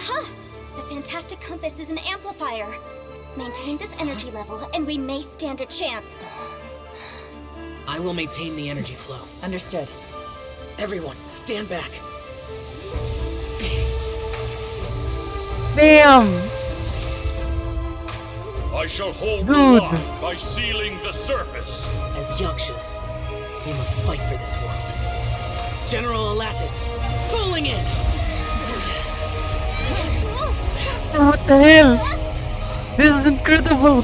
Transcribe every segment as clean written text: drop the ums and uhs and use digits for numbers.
Aha! The fantastic compass is an amplifier. Maintain this energy level, and we may stand a chance. I will maintain the energy flow. Understood. Everyone, stand back. Damn! I shall hold the Dude. lock by sealing the surface. As Yakshas, we must fight for this world. General Alatus, falling in! What the hell? This is incredible!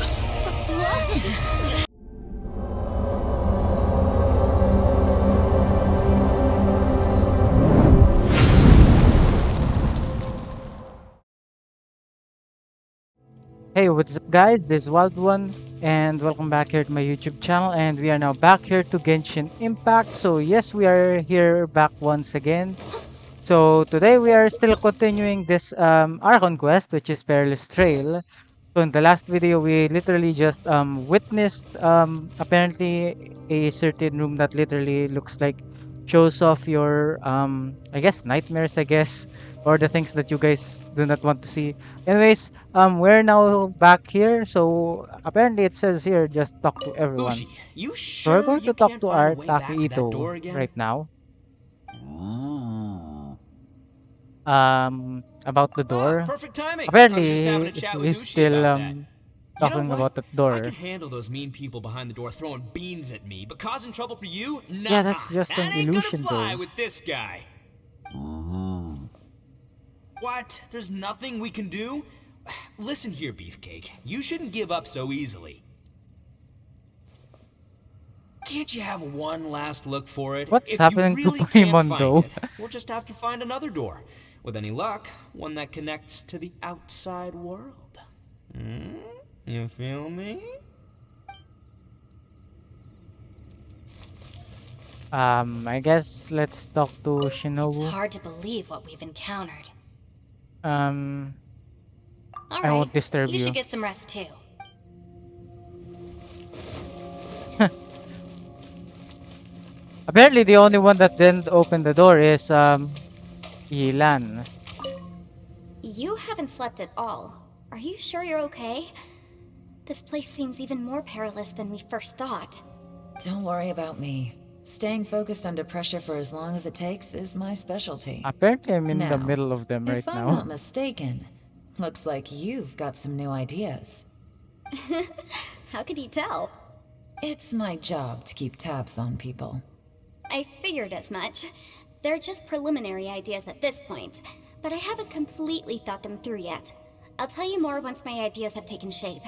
Hey, what's up guys, this is Wild One and welcome back here to my YouTube channel, and we are now back here to Genshin Impact. So yes, we are here back once again. So today we are still continuing this Archon quest, which is Perilous Trail. So in the last video we literally just witnessed apparently a certain room that literally looks like shows off your I guess nightmares, I guess, or the things that you guys do not want to see. Anyways, we're now back here. So apparently it says here just talk to everyone. Ushi, you So we're sure going you to talk can't to find our a way back to that door Takeito again? right now. About the door. Perfect timing. Apparently I was just having a chat with he's Ushi still about that. You know talking what? about the I door. can handle those mean people behind the door throwing beans at me, but causing trouble for you? Nah, Yeah, that's just that an ain't illusion gonna fly though. with this guy. What? There's nothing we can do? Listen here, Beefcake. You shouldn't give up so easily. Can't you have one last look for it? What's If happening you to really can't Paimon find though? it, we'll just have to find another door. With any luck, one that connects to the outside world. You feel me? I guess let's talk to It's Shinobu. hard to believe what we've encountered. Um, All I won't right, disturb you you. should get some rest too. Apparently the only one that didn't open the door is Yilan. You haven't slept at all. Are you sure you're okay? This place seems even more perilous than we first thought. Don't worry about me. Staying focused under pressure for as long as it takes is my specialty. Apparently I'm in the Now, middle of them right If I'm now. not mistaken, looks like you've got some new ideas. How could you tell? It's my job to keep tabs on people. I figured as much. They're just preliminary ideas at this point, but I haven't completely thought them through yet. I'll tell you more once my ideas have taken shape.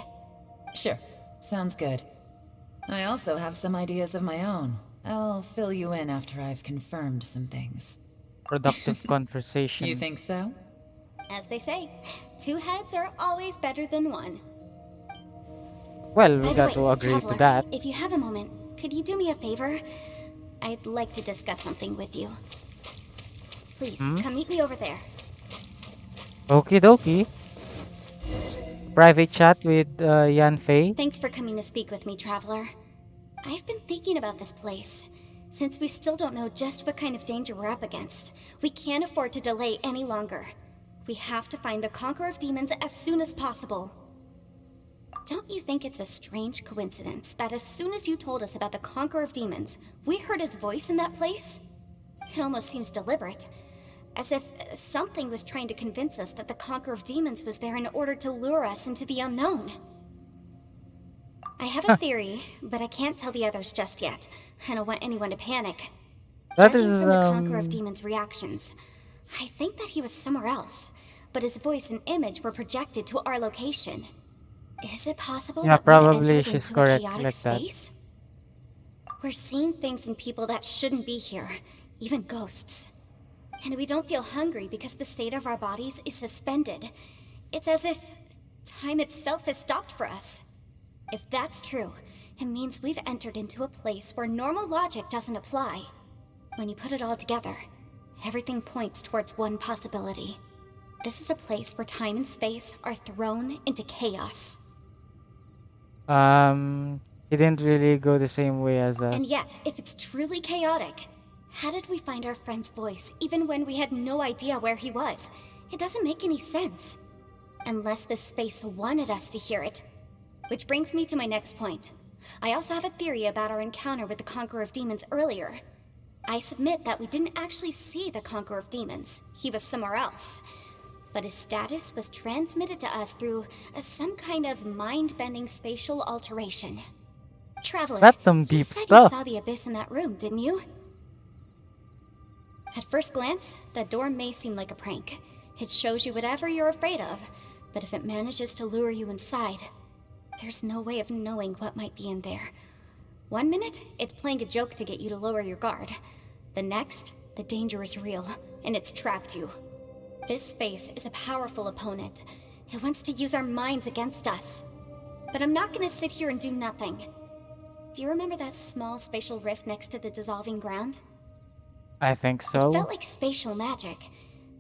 Sure, sounds good. I also have some ideas of my own. I'll fill you in after I've confirmed some things. Productive conversation. You think so? As they say, two heads are always better than one. Well, By we the got way, to agree Traveler, to that. if you have a moment, could you do me a favor? I'd like to discuss something with you. Please, come meet me over there. Okie dokie. Private chat with Yan Fei. Thanks for coming to speak with me, Traveler. I've been thinking about this place. Since we still don't know just what kind of danger we're up against, we can't afford to delay any longer. We have to find the Conqueror of Demons as soon as possible. Don't you think it's a strange coincidence that as soon as you told us about the Conqueror of Demons, we heard his voice in that place? It almost seems deliberate. As if something was trying to convince us that the Conqueror of Demons was there in order to lure us into the unknown. I have a theory, but I can't tell the others just yet. I don't want anyone to panic. That Judging is, from the Conqueror of Demons' reactions, I think that he was somewhere else, but his voice and image were projected to our location. Is it possible Yeah, that we've probably entered she's into correct a chaotic like that. space? We're seeing things in people that shouldn't be here, even ghosts. And we don't feel hungry because the state of our bodies is suspended. It's as if time itself has stopped for us. If that's true, it means we've entered into a place where normal logic doesn't apply. When you put it all together, everything points towards one possibility. This is a place where time and space are thrown into chaos. He didn't really go the same way as us. And yet, if it's truly chaotic, how did we find our friend's voice even when we had no idea where he was? It doesn't make any sense. Unless this space wanted us to hear it. Which brings me to my next point. I also have a theory about our encounter with the Conqueror of Demons earlier. I submit that we didn't actually see the Conqueror of Demons. He was somewhere else. But his status was transmitted to us through some kind of mind-bending spatial alteration. Traveler, That's some you deep said stuff. you saw the abyss in that room, didn't you? At first glance, that door may seem like a prank. It shows you whatever you're afraid of, but if it manages to lure you inside, there's no way of knowing what might be in there. One minute, it's playing a joke to get you to lower your guard. The next, the danger is real, and it's trapped you. This space is a powerful opponent. It wants to use our minds against us. But I'm not gonna sit here and do nothing. Do you remember that small spatial rift next to the dissolving ground? I think It so. felt like spatial magic,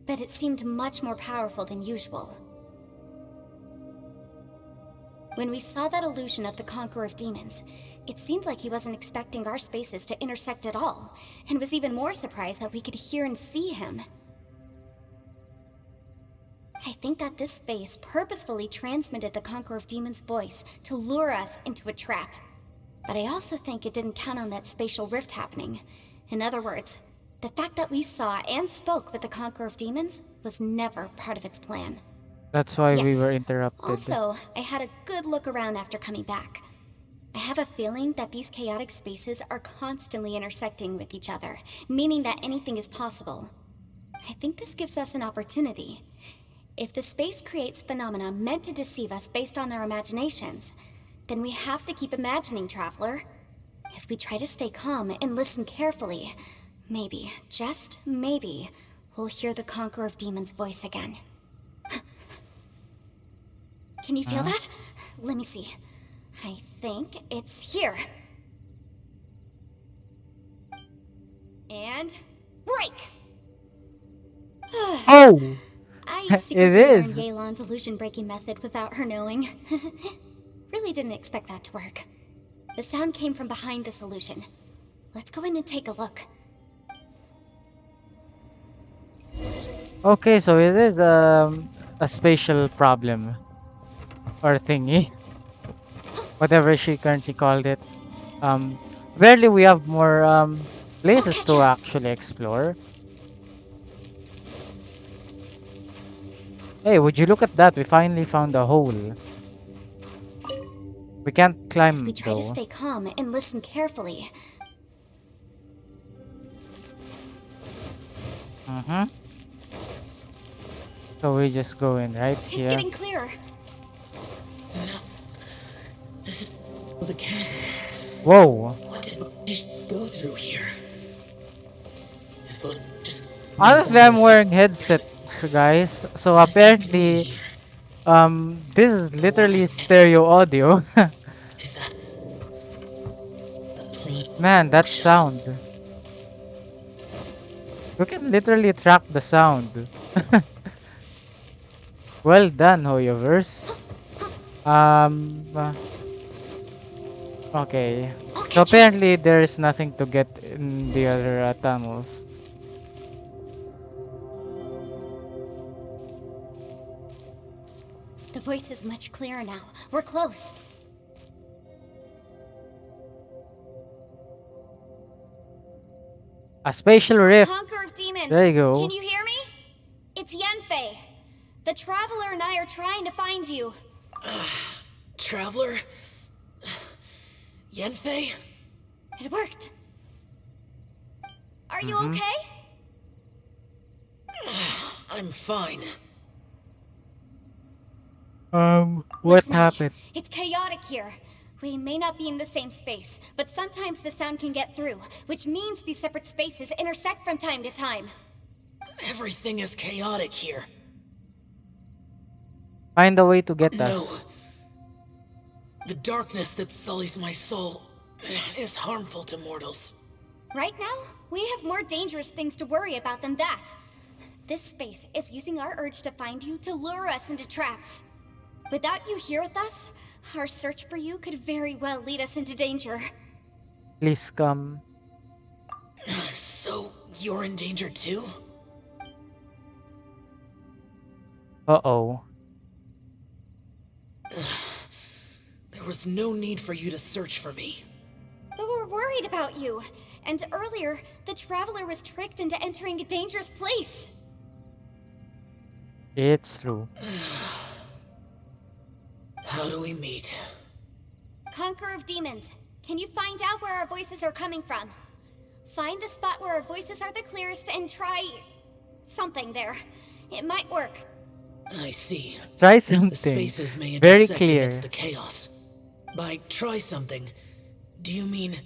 but it seemed much more powerful than usual. When we saw that illusion of the Conqueror of Demons, it seemed like he wasn't expecting our spaces to intersect at all, and was even more surprised that we could hear and see him. I think that this space purposefully transmitted the Conqueror of Demons' voice to lure us into a trap. But I also think it didn't count on that spatial rift happening. In other words, the fact that we saw and spoke with the Conqueror of Demons was never part of its plan. That's why we Yes. were interrupted. Also, I had a good look around after coming back. I have a feeling that these chaotic spaces are constantly intersecting with each other, meaning that anything is possible. I think this gives us an opportunity. If the space creates phenomena meant to deceive us based on our imaginations, then we have to keep imagining, Traveler. If we try to stay calm and listen carefully, maybe, just maybe, we'll hear the Conqueror of Demons' voice again. Can you feel that? Let me see. I think it's here. And break! Oh! I It secretly learned is. Yelan's illusion-breaking method without her knowing. Really didn't expect that to work. The sound came from behind this illusion. Let's go in and take a look. Okay, so it is a spatial problem. Or thingy. Whatever she currently called it. Barely we have more places catch to ya. actually explore. Hey, would you look at that? We finally found a hole. We can't If we climb try to though. stay calm and listen carefully, Mm-hmm. So we just go in right it's here. getting clearer. This is the castle. Whoa. What did we just go through here? If those just Honestly, I'm wearing headsets, guys. So apparently, this is literally stereo audio. is that the plane? Man, that sound. We can literally track the sound. Well done, Hoyoverse. Okay. So apparently there is nothing to get in the other tunnels. The voice is much clearer now. We're close. A spatial rift. Conqueror of Demons! There you go. Can you hear me? It's Yenfei. The Traveler and I are trying to find you. Traveler? Yenfei? It worked. Are you Mm-hmm. okay? I'm fine. What Listen to me. happened? It's chaotic here. We may not be in the same space, but sometimes the sound can get through, which means these separate spaces intersect from time to time. Everything is chaotic here. Find a way to get No. us. The darkness that sullies my soul is harmful to mortals. Right now, we have more dangerous things to worry about than that. This space is using our urge to find you to lure us into traps. Without you here with us, our search for you could very well lead us into danger. Please come. So, you're in danger too? Uh-oh. There was no need for you to search for me. But we're worried about you. And earlier, the Traveler was tricked into entering a dangerous place. It's true. How do we meet? Conqueror of Demons, can you find out where our voices are coming from? Find the spot where our voices are the clearest and try... something there. It might work. I see. Try The something. spaces may Very intersect clear. amidst the chaos. By try something, do you mean...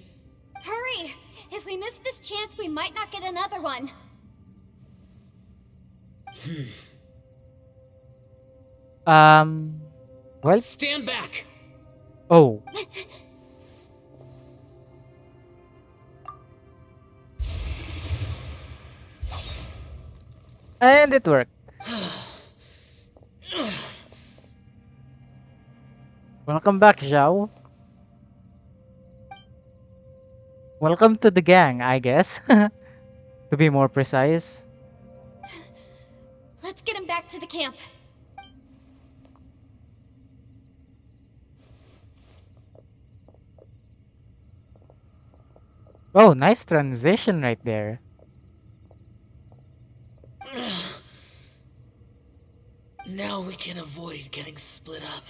Hurry! If we miss this chance, we might not get another one. Well, Stand back! oh. And it worked. Welcome back, Zhao. Welcome to the gang, I guess. To be more precise. Let's get him back to the camp. Oh, nice transition right there. Now we can avoid getting split up.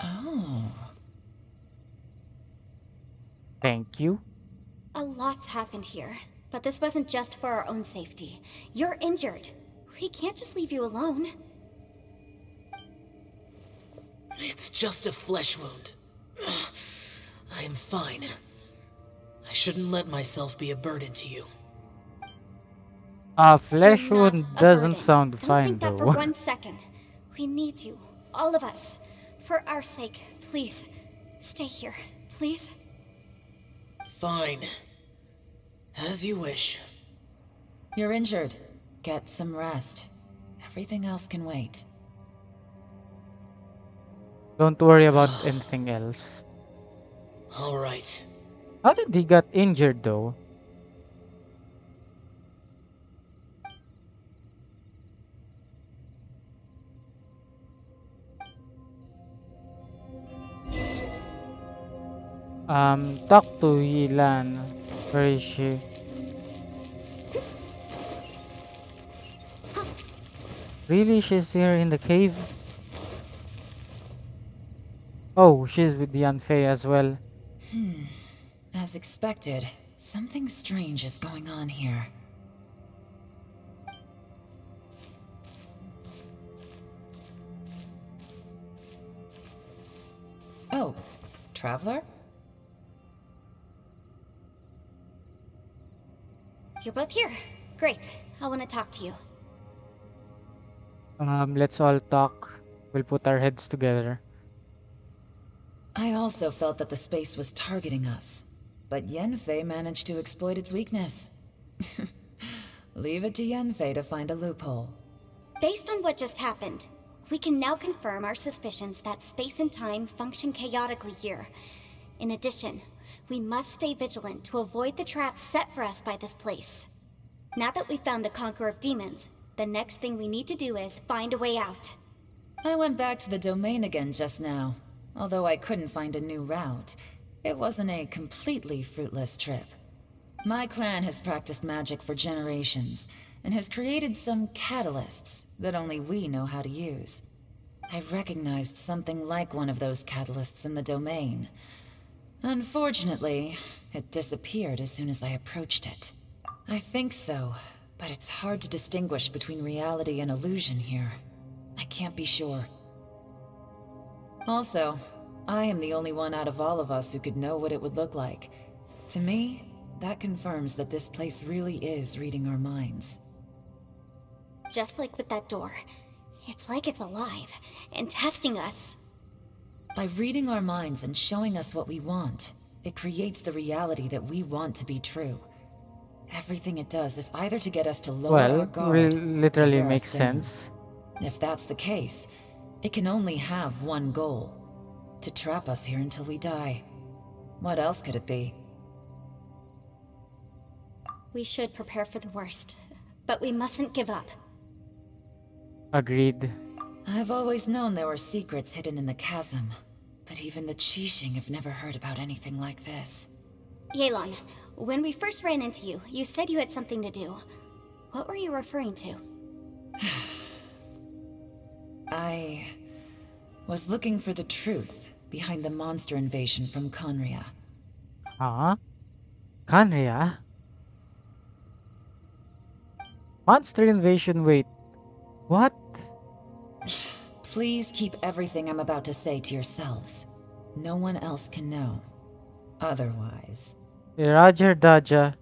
Oh. Thank you. A lot's happened here, but this wasn't just for our own safety. You're injured. We can't just leave you alone. It's just a flesh wound. I am fine. I shouldn't let myself be a burden to you. Flesh You're not wound a doesn't burden. sound Don't fine think that for though. 1 second. We need you, all of us. For our sake, please. Stay here, please. Fine. As you wish. You're injured. Get some rest. Everything else can wait. Don't worry about anything else. All right. How did he got injured though? Talk to Yilan. Where is she? Really? She's here in the cave? Oh, she's with the Yanfei as well. As expected, something strange is going on here. Oh, Traveler? You're both here. Great. I want to talk to you. Let's all talk. We'll put our heads together. I also felt that the space was targeting us, but Yanfei managed to exploit its weakness. Leave it to Yanfei to find a loophole. Based on what just happened, we can now confirm our suspicions that space and time function chaotically here. In addition, we must stay vigilant to avoid the traps set for us by this place. Now that we've found the Conqueror of Demons, the next thing we need to do is find a way out. I went back to the domain again just now. Although I couldn't find a new route, it wasn't a completely fruitless trip. My clan has practiced magic for generations, and has created some catalysts that only we know how to use. I recognized something like one of those catalysts in the domain. Unfortunately, it disappeared as soon as I approached it. I think so, but it's hard to distinguish between reality and illusion here. I can't be sure. Also, I am the only one out of all of us who could know what it would look like. To me, that confirms that this place really is reading our minds. Just like with that door, it's like it's alive and testing us. By reading our minds and showing us what we want, it creates the reality that we want to be true. Everything it does is either to get us to lower our Well, guard, literally or wear makes us down. sense. If that's the case, it can only have one goal: to trap us here until we die. What else could it be? We should prepare for the worst. But we mustn't give up. Agreed. I've always known there were secrets hidden in the chasm, but even the Qixing have never heard about anything like this. Yelan, when we first ran into you, you said you had something to do. What were you referring to? I was looking for the truth behind the monster invasion from Conria. Huh? Kanria? Monster invasion, wait. What? Please keep everything I'm about to say to yourselves. No one else can know. Otherwise... Roger Daja.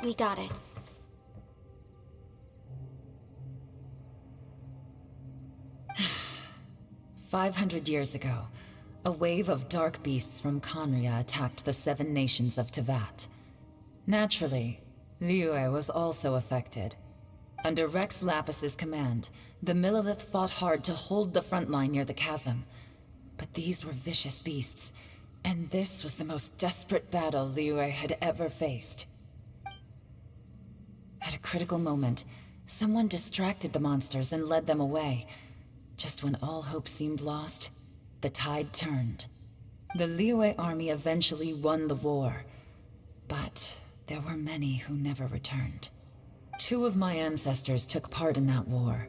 We got it. "500 years ago, a wave of dark beasts from Conria attacked the 7 nations of Teyvat. Naturally, Liyue was also affected. Under Rex Lapis's command, the Millelith fought hard to hold the front line near the chasm. But these were vicious beasts, and this was the most desperate battle Liyue had ever faced. At a critical moment, someone distracted the monsters and led them away. Just when all hope seemed lost, the tide turned. The Liyue army eventually won the war, but there were many who never returned. 2 of my ancestors took part in that war,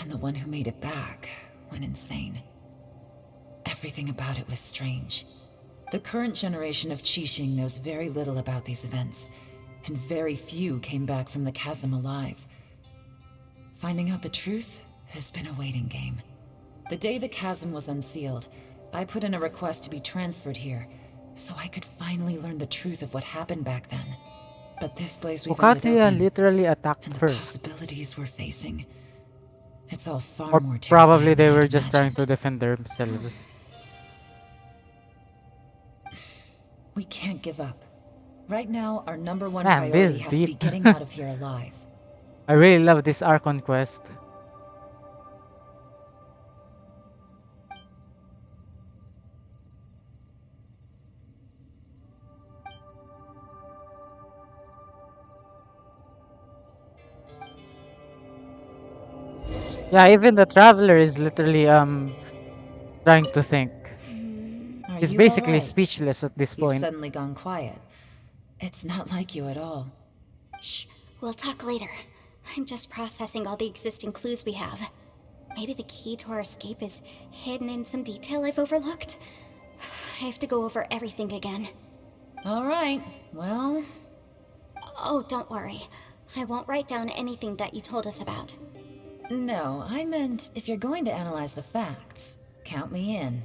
and the one who made it back went insane. Everything about it was strange. The current generation of Qixing knows very little about these events, and very few came back from the chasm alive. Finding out the truth has been a waiting game. The day the chasm was unsealed, I put in a request to be transferred here, so I could finally learn the truth of what happened back then. But this place we've ended Okatria up in, literally attacked and the first. possibilities we're facing, it's all far Or more terrifying probably they than were I'd just trying imagined. to defend themselves. We can't give up. Right now, our number one Man, this priority is has to be deep. getting out of here alive. I really love this Archon quest. Yeah, even the traveler is literally trying to think. Are He's you basically all right? speechless at this You've point. suddenly gone quiet. It's not like you at all. Shh, we'll talk later. I'm just processing all the existing clues we have. Maybe the key to our escape is hidden in some detail I've overlooked. I have to go over everything again. All right, well... Oh, don't worry. I won't write down anything that you told us about. No, I meant if you're going to analyze the facts, count me in.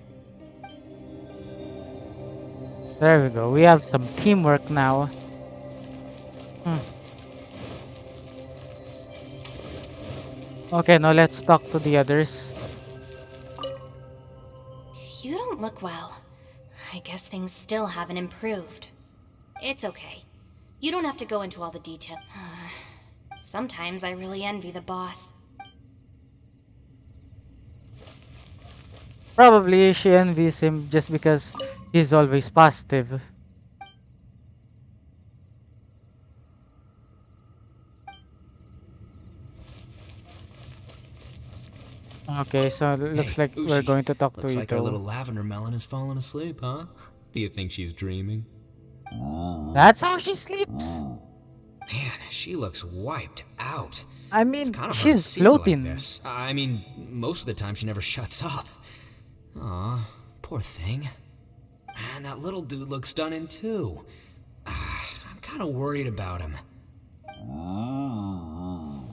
There we go. We have some teamwork now. Hmm. Okay, now let's talk to the others. You don't look well. I guess things still haven't improved. It's okay. You don't have to go into all the detail. Sometimes I really envy the boss. Probably she envies him just because he's always positive. Okay, so looks Hey, like we're Ushi. going to talk Looks to like our Ito. little lavender melon has fallen asleep, huh? Do you think she's dreaming? That's how she sleeps. Man, she looks wiped out. I It's mean, kind of hard to she's see her like floating. this. I mean, most of the time she never shuts up. Aw, poor thing. Man, that little dude looks stunning too. I'm kind of worried about him. Oh,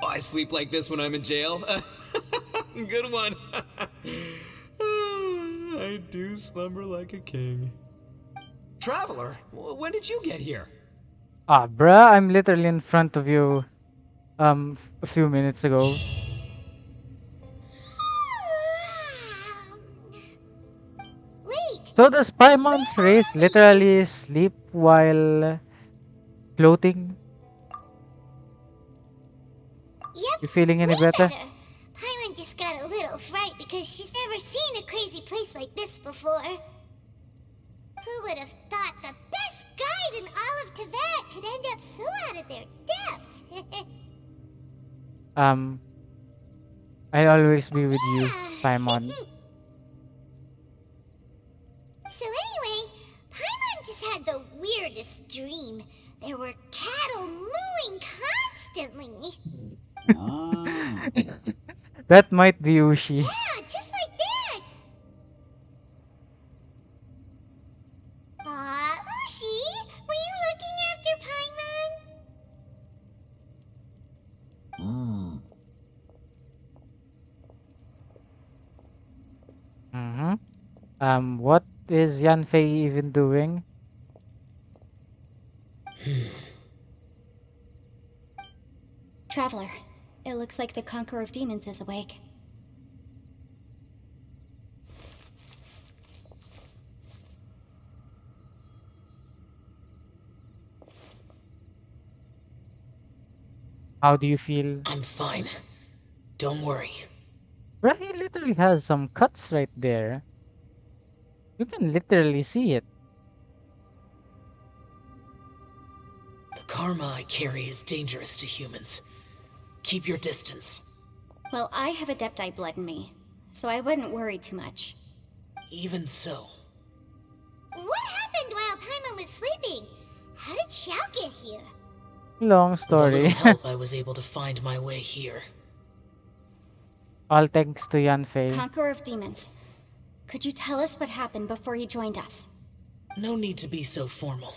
I sleep like this when I'm in jail? Good one. I do slumber like a king. Traveler, when did you get here? Ah, bruh, I'm literally in front of you a few minutes ago. Wait! So does Paimon's race literally sleep while floating? Yep. You feeling any way better? Paimon just got a little fright because she's never seen a crazy place like this before. Who would have thought the best guide in Teyvat could end up so out of their depth. I'll always be with you, Yeah. Paimon. So anyway, Paimon just had the weirdest dream. There were cattle mooing constantly. That might be Ushi. Yeah, just like that. Ushi, were you looking after Paimon? What is Yanfei even doing? Traveler, it looks like the Conqueror of Demons is awake. How do you feel? I'm fine. Don't worry. Bruh, he literally has some cuts right there. You can literally see it. The karma I carry is dangerous to humans. Keep your distance. Well, I have Adepti blood in me, so I wouldn't worry too much. Even so, What happened while Paimon was sleeping? How did Xiao get here? Long with a story. little help, I was able to find my way here. All thanks to Yanfei. Conqueror of Demons, could you tell us what happened before you joined us? No need to be so formal.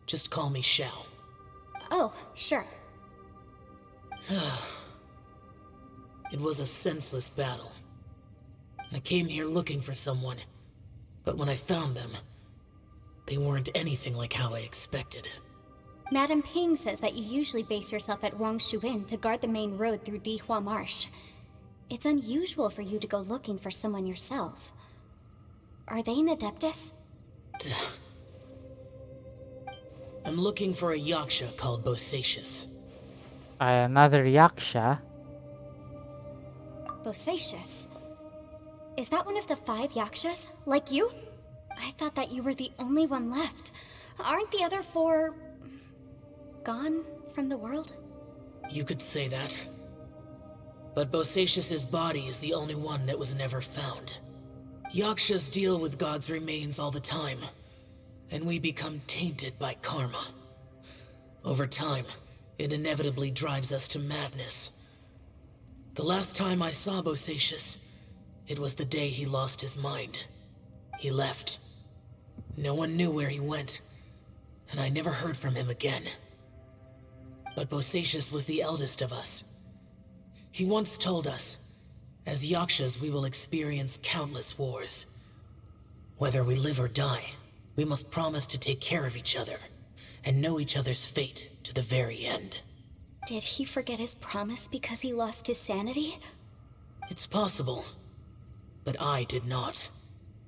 Just call me Xiao. Oh, sure. It was a senseless battle. I came here looking for someone, but when I found them, they weren't anything like how I expected. Madame Ping says that you usually base yourself at Wangshu Inn to guard the main road through Dihua Marsh. It's unusual for you to go looking for someone yourself. Are they an Adeptus? I'm looking for a yaksha called Bosacius. Another Yaksha. Bosacius? Is that one of the 5 Yakshas? Like you? I thought that you were the only one left. Aren't the other 4... gone from the world? You could say that. But Bosacius's body is the only one that was never found. Yakshas deal with God's remains all the time, and we become tainted by karma. Over time, it inevitably drives us to madness. The last time I saw Bosacius, it was the day he lost his mind. He left. No one knew where he went, and I never heard from him again. But Bosacius was the eldest of us. He once told us, as Yakshas we will experience countless wars. Whether we live or die, we must promise to take care of each other, and know each other's fate to the very end. Did he forget his promise because he lost his sanity? It's possible, but I did not.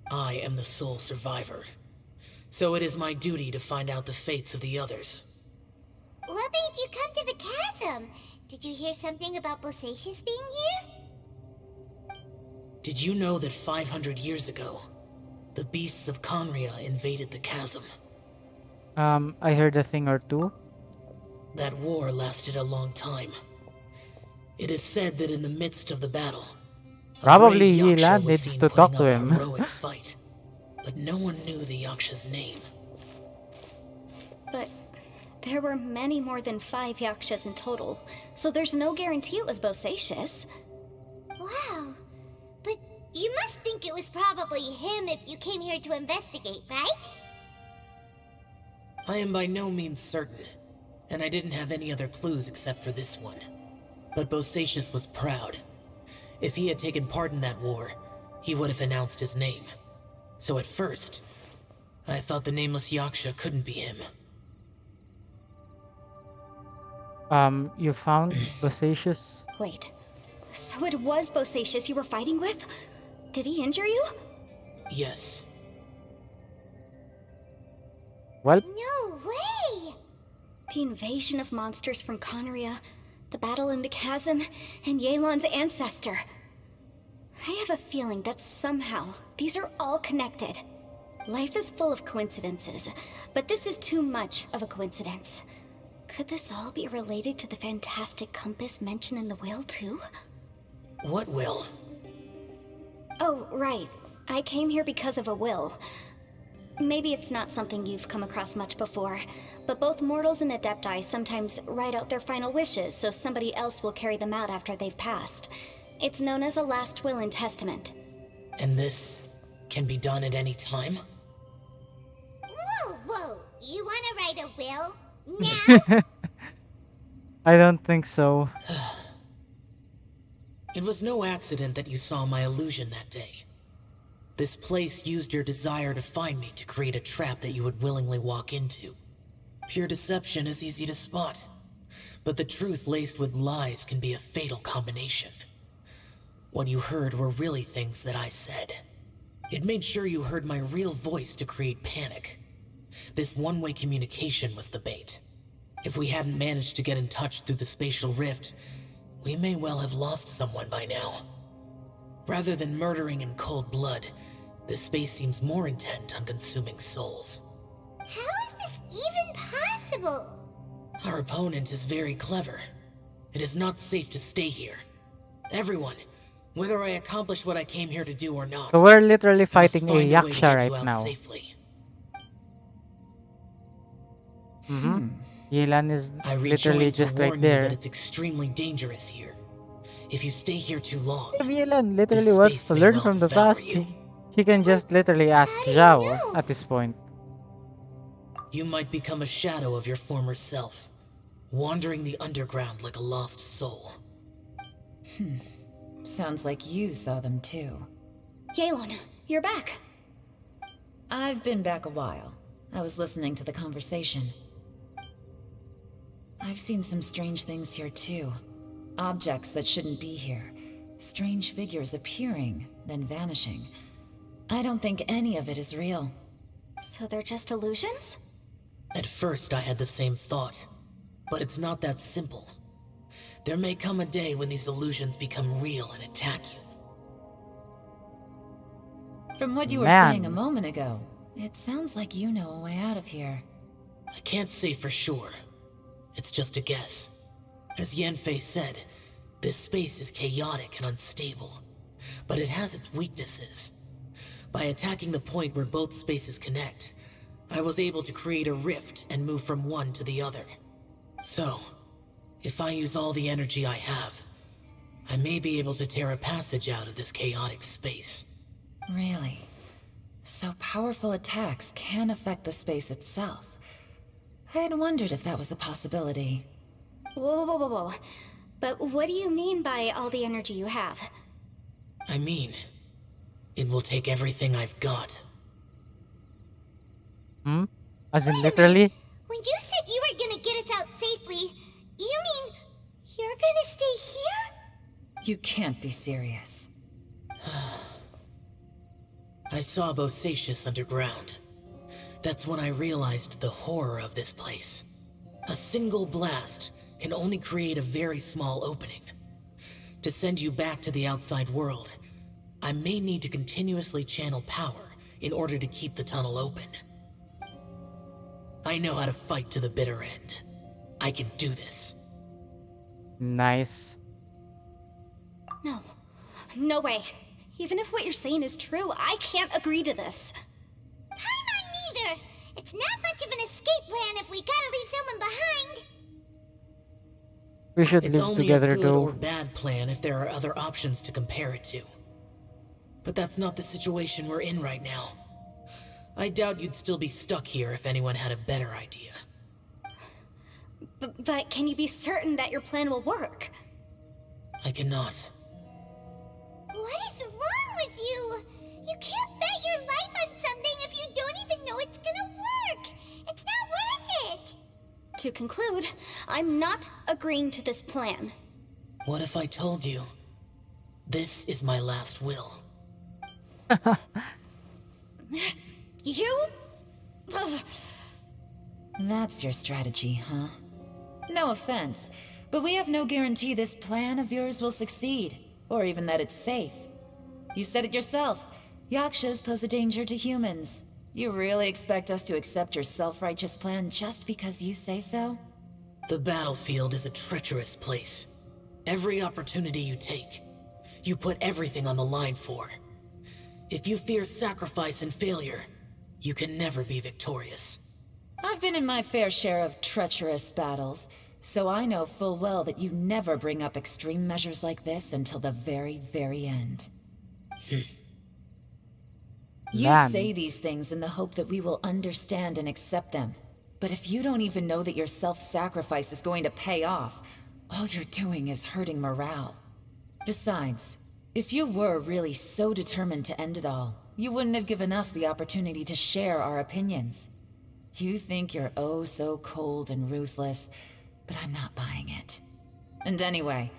I am the sole survivor. So it is my duty to find out the fates of the others. What made you come to the chasm? Did you hear something about Bosacius being here? Did you know that 500 years ago, the beasts of Conria invaded the chasm? I heard a thing or two. That war lasted a long time. It is said that in the midst of the battle, a Probably brave Yila yaksha was needs seen to talk putting to up a him. heroic fight, but no one knew the yaksha's name. But there were many more than 5 Yakshas in total, so there's no guarantee it was Bosacius. Wow. But you must think it was probably him if you came here to investigate, right? I am by no means certain, and I didn't have any other clues except for this one. But Bosacius was proud. If he had taken part in that war, he would have announced his name. So at first, I thought the nameless yaksha couldn't be him. You found Bosacius? Wait, so it was Bosacius you were fighting with? Did he injure you? Yes. Well, No way! The invasion of monsters from Conria, the battle in the chasm, and Yelan's ancestor. I have a feeling that somehow these are all connected. Life is full of coincidences, but this is too much of a coincidence. Could this all be related to the fantastic compass mentioned in the will, too? What will? Oh, right. I came here because of a will. Maybe it's not something you've come across much before, but both mortals and adepti sometimes write out their final wishes so somebody else will carry them out after they've passed. It's known as a last will and testament. And this can be done at any time? Whoa, whoa. You wanna write a will? Now? I don't think so. It was no accident that you saw my illusion that day. This place used your desire to find me to create a trap that you would willingly walk into. Pure deception is easy to spot, but the truth laced with lies can be a fatal combination. What you heard were really things that I said. It made sure you heard my real voice to create panic. This one-way communication was the bait. If we hadn't managed to get in touch through the spatial rift, we may well have lost someone by now. Rather than murdering in cold blood, this space seems more intent on consuming souls. How is this even possible? Our opponent is very clever. It is not safe to stay here. Everyone, whether I accomplish what I came here to do or not, So we're literally I must fighting a find way to yaksha get you right out now. safely. Yelan is I literally rejoined to just right warn you that there. it's extremely dangerous here. If you stay here too long, If Yelan literally this wants space to may learn well from the devour past, you. he can just literally ask How do you Zhao know? at this point. You might become a shadow of your former self, wandering the underground like a lost soul. Sounds like you saw them too. Yelan, you're back. I've been back a while. I was listening to the conversation. I've seen some strange things here too. Objects that shouldn't be here. Strange figures appearing, then vanishing. I don't think any of it is real. So they're just illusions? At first, I had the same thought, but it's not that simple. There may come a day when these illusions become real and attack you. From what you were Man. saying a moment ago, it sounds like you know a way out of here. I can't say for sure. It's just a guess. As Yanfei said, this space is chaotic and unstable, but it has its weaknesses. By attacking the point where both spaces connect, I was able to create a rift and move from one to the other. So, if I use all the energy I have, I may be able to tear a passage out of this chaotic space. Really? So powerful attacks can affect the space itself. I had wondered if that was a possibility. Whoa, whoa, whoa, whoa. But what do you mean by all the energy you have? I mean, it will take everything I've got. As in Wait a literally? minute. When you said you were gonna get us out safely, you mean you're gonna stay here? You can't be serious. I saw Bosacius underground. That's when I realized the horror of this place. A single blast can only create a very small opening. To send you back to the outside world, I may need to continuously channel power in order to keep the tunnel open. I know how to fight to the bitter end. I can do this. Nice. No. No way. Even if what you're saying is true, I can't agree to this. Paimon neither. It's not much of an escape plan if we gotta leave someone behind. We should It's live only together a good or though. bad plan if there are other options to compare it to. But that's not the situation we're in right now. I doubt you'd still be stuck here if anyone had a better idea. But can you be certain that your plan will work? I cannot. What is wrong with you? You can't bet your life on something if you don't even know it's gonna work. It's not worth it. To conclude, I'm not agreeing to this plan. What if I told you, this is my last will? You? Ugh. That's your strategy, huh? No offense, but we have no guarantee this plan of yours will succeed, or even that it's safe. You said it yourself. Yakshas pose a danger to humans. You really expect us to accept your self-righteous plan just because you say so? The battlefield is a treacherous place. Every opportunity you take, you put everything on the line for. If you fear sacrifice and failure, you can never be victorious. I've been in my fair share of treacherous battles, so I know full well that you never bring up extreme measures like this until the very, very end. You Man. say these things in the hope that we will understand and accept them. But if you don't even know that your self-sacrifice is going to pay off, all you're doing is hurting morale. Besides, if you were really so determined to end it all, you wouldn't have given us the opportunity to share our opinions. You think you're oh so cold and ruthless, but I'm not buying it. And anyway,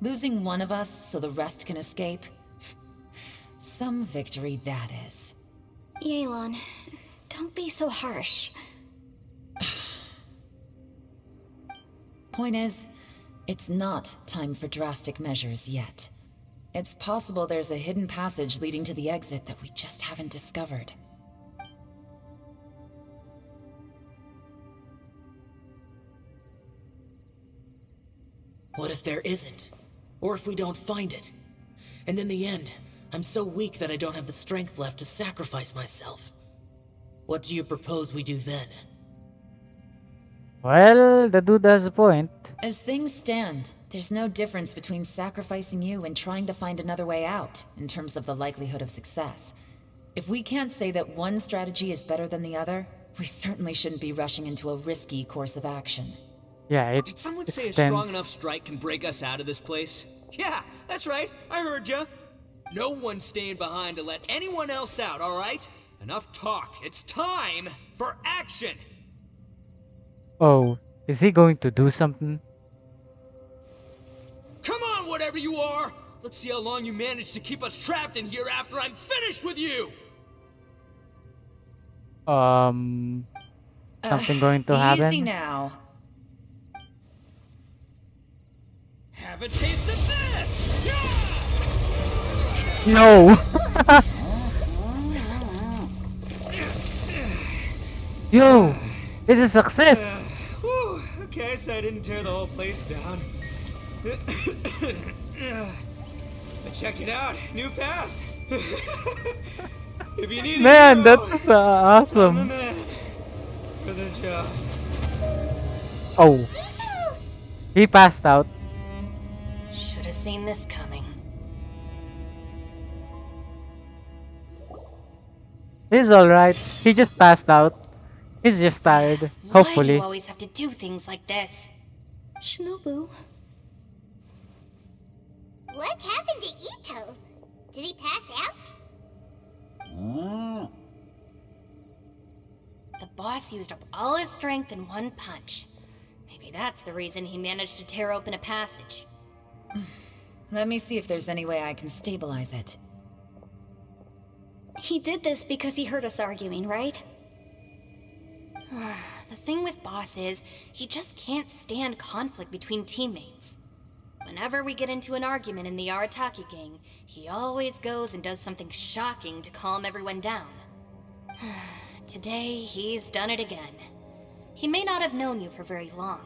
losing one of us so the rest can escape? Some victory that is. Yelan, don't be so harsh. Point is, it's not time for drastic measures yet. It's possible there's a hidden passage leading to the exit that we just haven't discovered. What if there isn't? Or if we don't find it? And in the end, I'm so weak that I don't have the strength left to sacrifice myself. What do you propose we do then? Well, the dude has a point. As things stand, there's no difference between sacrificing you and trying to find another way out, in terms of the likelihood of success. If we can't say that one strategy is better than the other, we certainly shouldn't be rushing into a risky course of action. Yeah, it Did someone say a extends. strong enough strike can break us out of this place? Yeah, that's right. I heard ya. No one's staying behind to let anyone else out, all right? Enough talk. It's time for action. Oh, is he going to do something? Come on, whatever you are. Let's see how long you manage to keep us trapped in here after I'm finished with you. Something going to happen? Easy now. Have a taste of this. Yeah! No! Yo! It's a success! Whew, okay, so I didn't tear the whole place down. But check it out, new path. If you need Man, a hero, that's I'm the awesome. man for the job. Oh. He passed out. Should have seen this coming. He's alright. He just passed out. He's just tired. Why do Hopefully. you always have to do things like this? Shinobu. What happened to Ito? Did he pass out? The boss used up all his strength in one punch. Maybe that's the reason he managed to tear open a passage. Let me see if there's any way I can stabilize it. He did this because he heard us arguing, right? The thing with Boss is, he just can't stand conflict between teammates. Whenever we get into an argument in the Arataki gang, he always goes and does something shocking to calm everyone down. Today, he's done it again. He may not have known you for very long,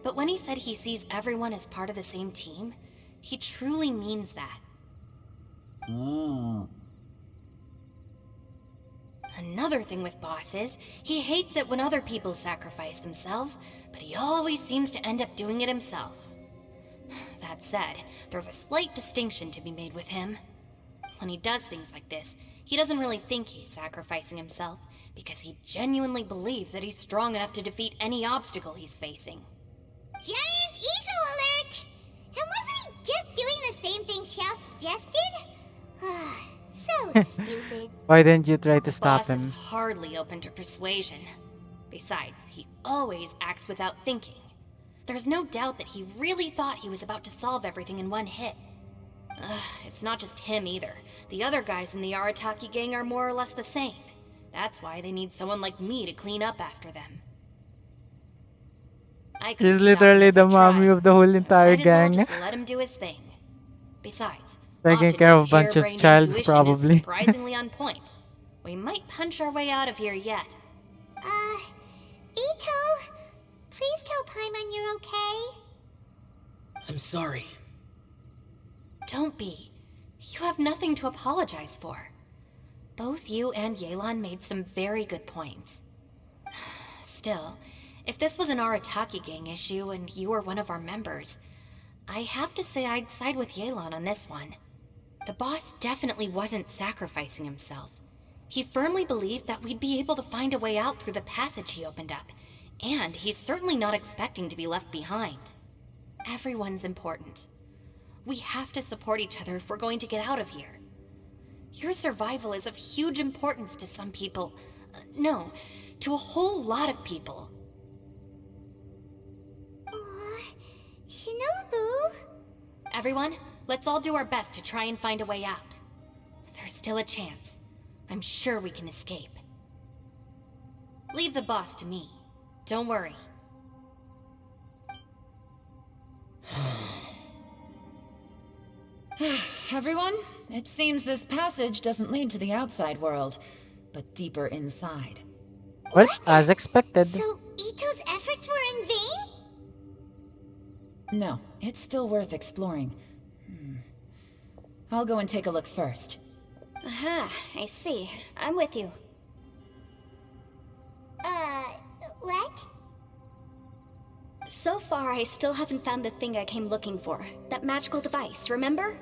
but when he said he sees everyone as part of the same team, he truly means that. Another thing with Boss is, he hates it when other people sacrifice themselves, but he always seems to end up doing it himself. That said, there's a slight distinction to be made with him. When he does things like this, he doesn't really think he's sacrificing himself, because he genuinely believes that he's strong enough to defeat any obstacle he's facing. Giant ego alert! And wasn't he just doing the same thing Xiao suggested? So stupid. Why didn't you try to stop Boss is him? hardly open to persuasion. Besides, he always acts without thinking. There's no doubt that he really thought he was about to solve everything in one hit. It's not just him either. The other guys in the Arataki gang are more or less the same. That's why they need someone like me to clean up after them. I couldn't He's stop him literally if I the mommy tried, of the whole so entire might as well gang. just let him do his thing. Besides, Taking often care his of a bunch of harebrained childs, intuition probably. is surprisingly on point, we might punch our way out of here yet. Ito, please tell Paimon you're okay. I'm sorry. Don't be. You have nothing to apologize for. Both you and Yelan made some very good points. Still, if this was an Arataki gang issue and you were one of our members, I have to say I'd side with Yelan on this one. The boss definitely wasn't sacrificing himself. He firmly believed that we'd be able to find a way out through the passage he opened up, and he's certainly not expecting to be left behind. Everyone's important. We have to support each other if we're going to get out of here. Your survival is of huge importance to some people. No, to a whole lot of people. Shinobu? Everyone, let's all do our best to try and find a way out. There's still a chance. I'm sure we can escape. Leave the boss to me. Don't worry. Everyone, it seems this passage doesn't lead to the outside world, but deeper inside. Well, as expected. So Ito's efforts were in vain? No, it's still worth exploring. I'll go and take a look first. Aha, I see. I'm with you. What? So far, I still haven't found the thing I came looking for. That magical device, remember?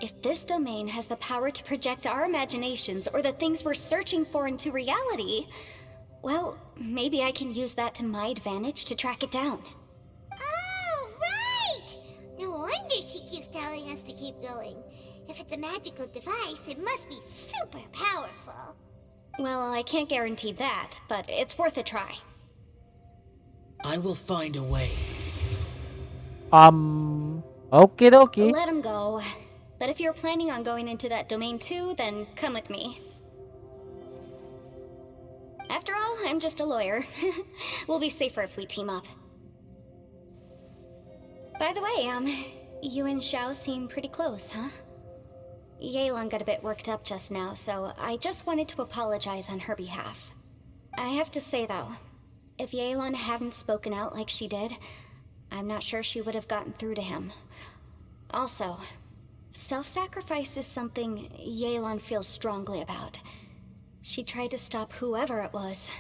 If this domain has the power to project our imaginations or the things we're searching for into reality, well, maybe I can use that to my advantage to track it down. Oh, right! No wonder she keeps telling us to keep going. If it's a magical device, it must be super powerful. Well, I can't guarantee that, but it's worth a try. I will find a way. Okie dokie. Let him go. But if you're planning on going into that domain too, then come with me. After all, I'm just a lawyer. We'll be safer if we team up. By the way, you and Xiao seem pretty close, huh? Yelan got a bit worked up just now, so I just wanted to apologize on her behalf. I have to say though, if Yelan hadn't spoken out like she did, I'm not sure she would have gotten through to him. Also, self-sacrifice is something Yelan feels strongly about. She tried to stop whoever it was.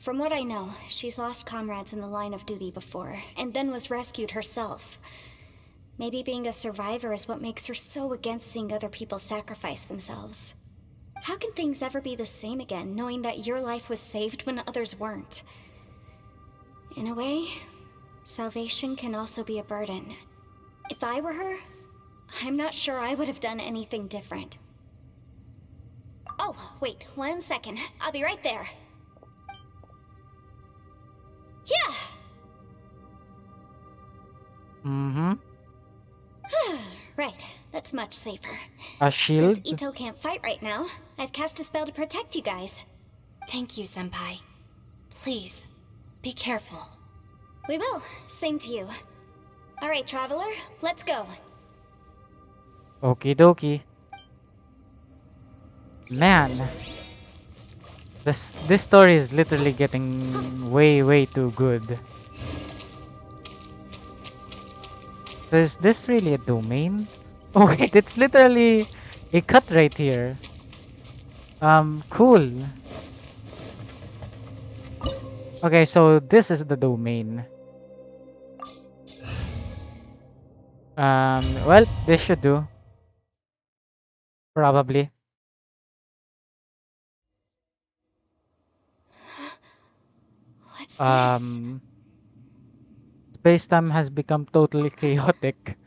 From what I know, she's lost comrades in the line of duty before, and then was rescued herself. Maybe being a survivor is what makes her so against seeing other people sacrifice themselves. How can things ever be the same again, knowing that your life was saved when others weren't? In a way, salvation can also be a burden. If I were her, I'm not sure I would have done anything different. Oh, wait, 1 second. I'll be right there. Yeah! Right, that's much safer. A shield? Since Ito can't fight right now, I've cast a spell to protect you guys. Thank you, Senpai. Please, be careful. We will. Same to you. Alright, Traveler, let's go. Okie dokie. Man. This story is literally getting way too good. So is this really a domain? Oh wait, it's literally a cut right here. Cool. Okay, so this is the domain. Well, this should do. Probably. What's this? Space-time has become totally chaotic.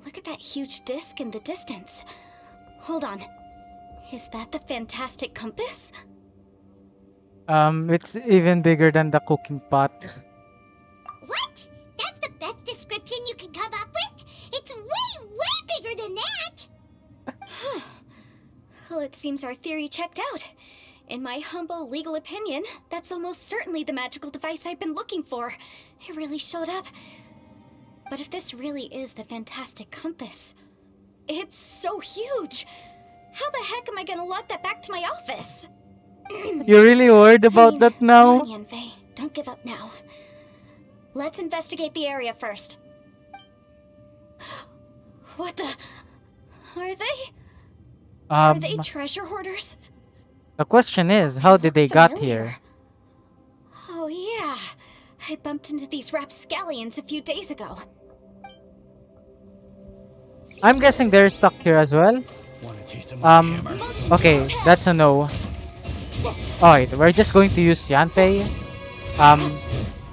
Look at that huge disc in the distance. Hold on. Is that the fantastic compass? It's even bigger than the cooking pot. What? That's the best description you can come up with? It's way bigger than that! Well, it seems our theory checked out. In my humble legal opinion, that's almost certainly the magical device I've been looking for. It really showed up. But if this really is the fantastic compass, it's so huge! How the heck am I gonna lug that back to my office? You're really worried about that Come now? on, Yanfei. Don't give up now. Let's investigate the area first. What the? Are they? Are they treasure hoarders? The question is, how did they got Familiar. here? Oh yeah, I bumped into these rapscallions a few days ago. I'm guessing they're stuck here as well. Okay, that's a no. Alright, we're just going to use Yanfei.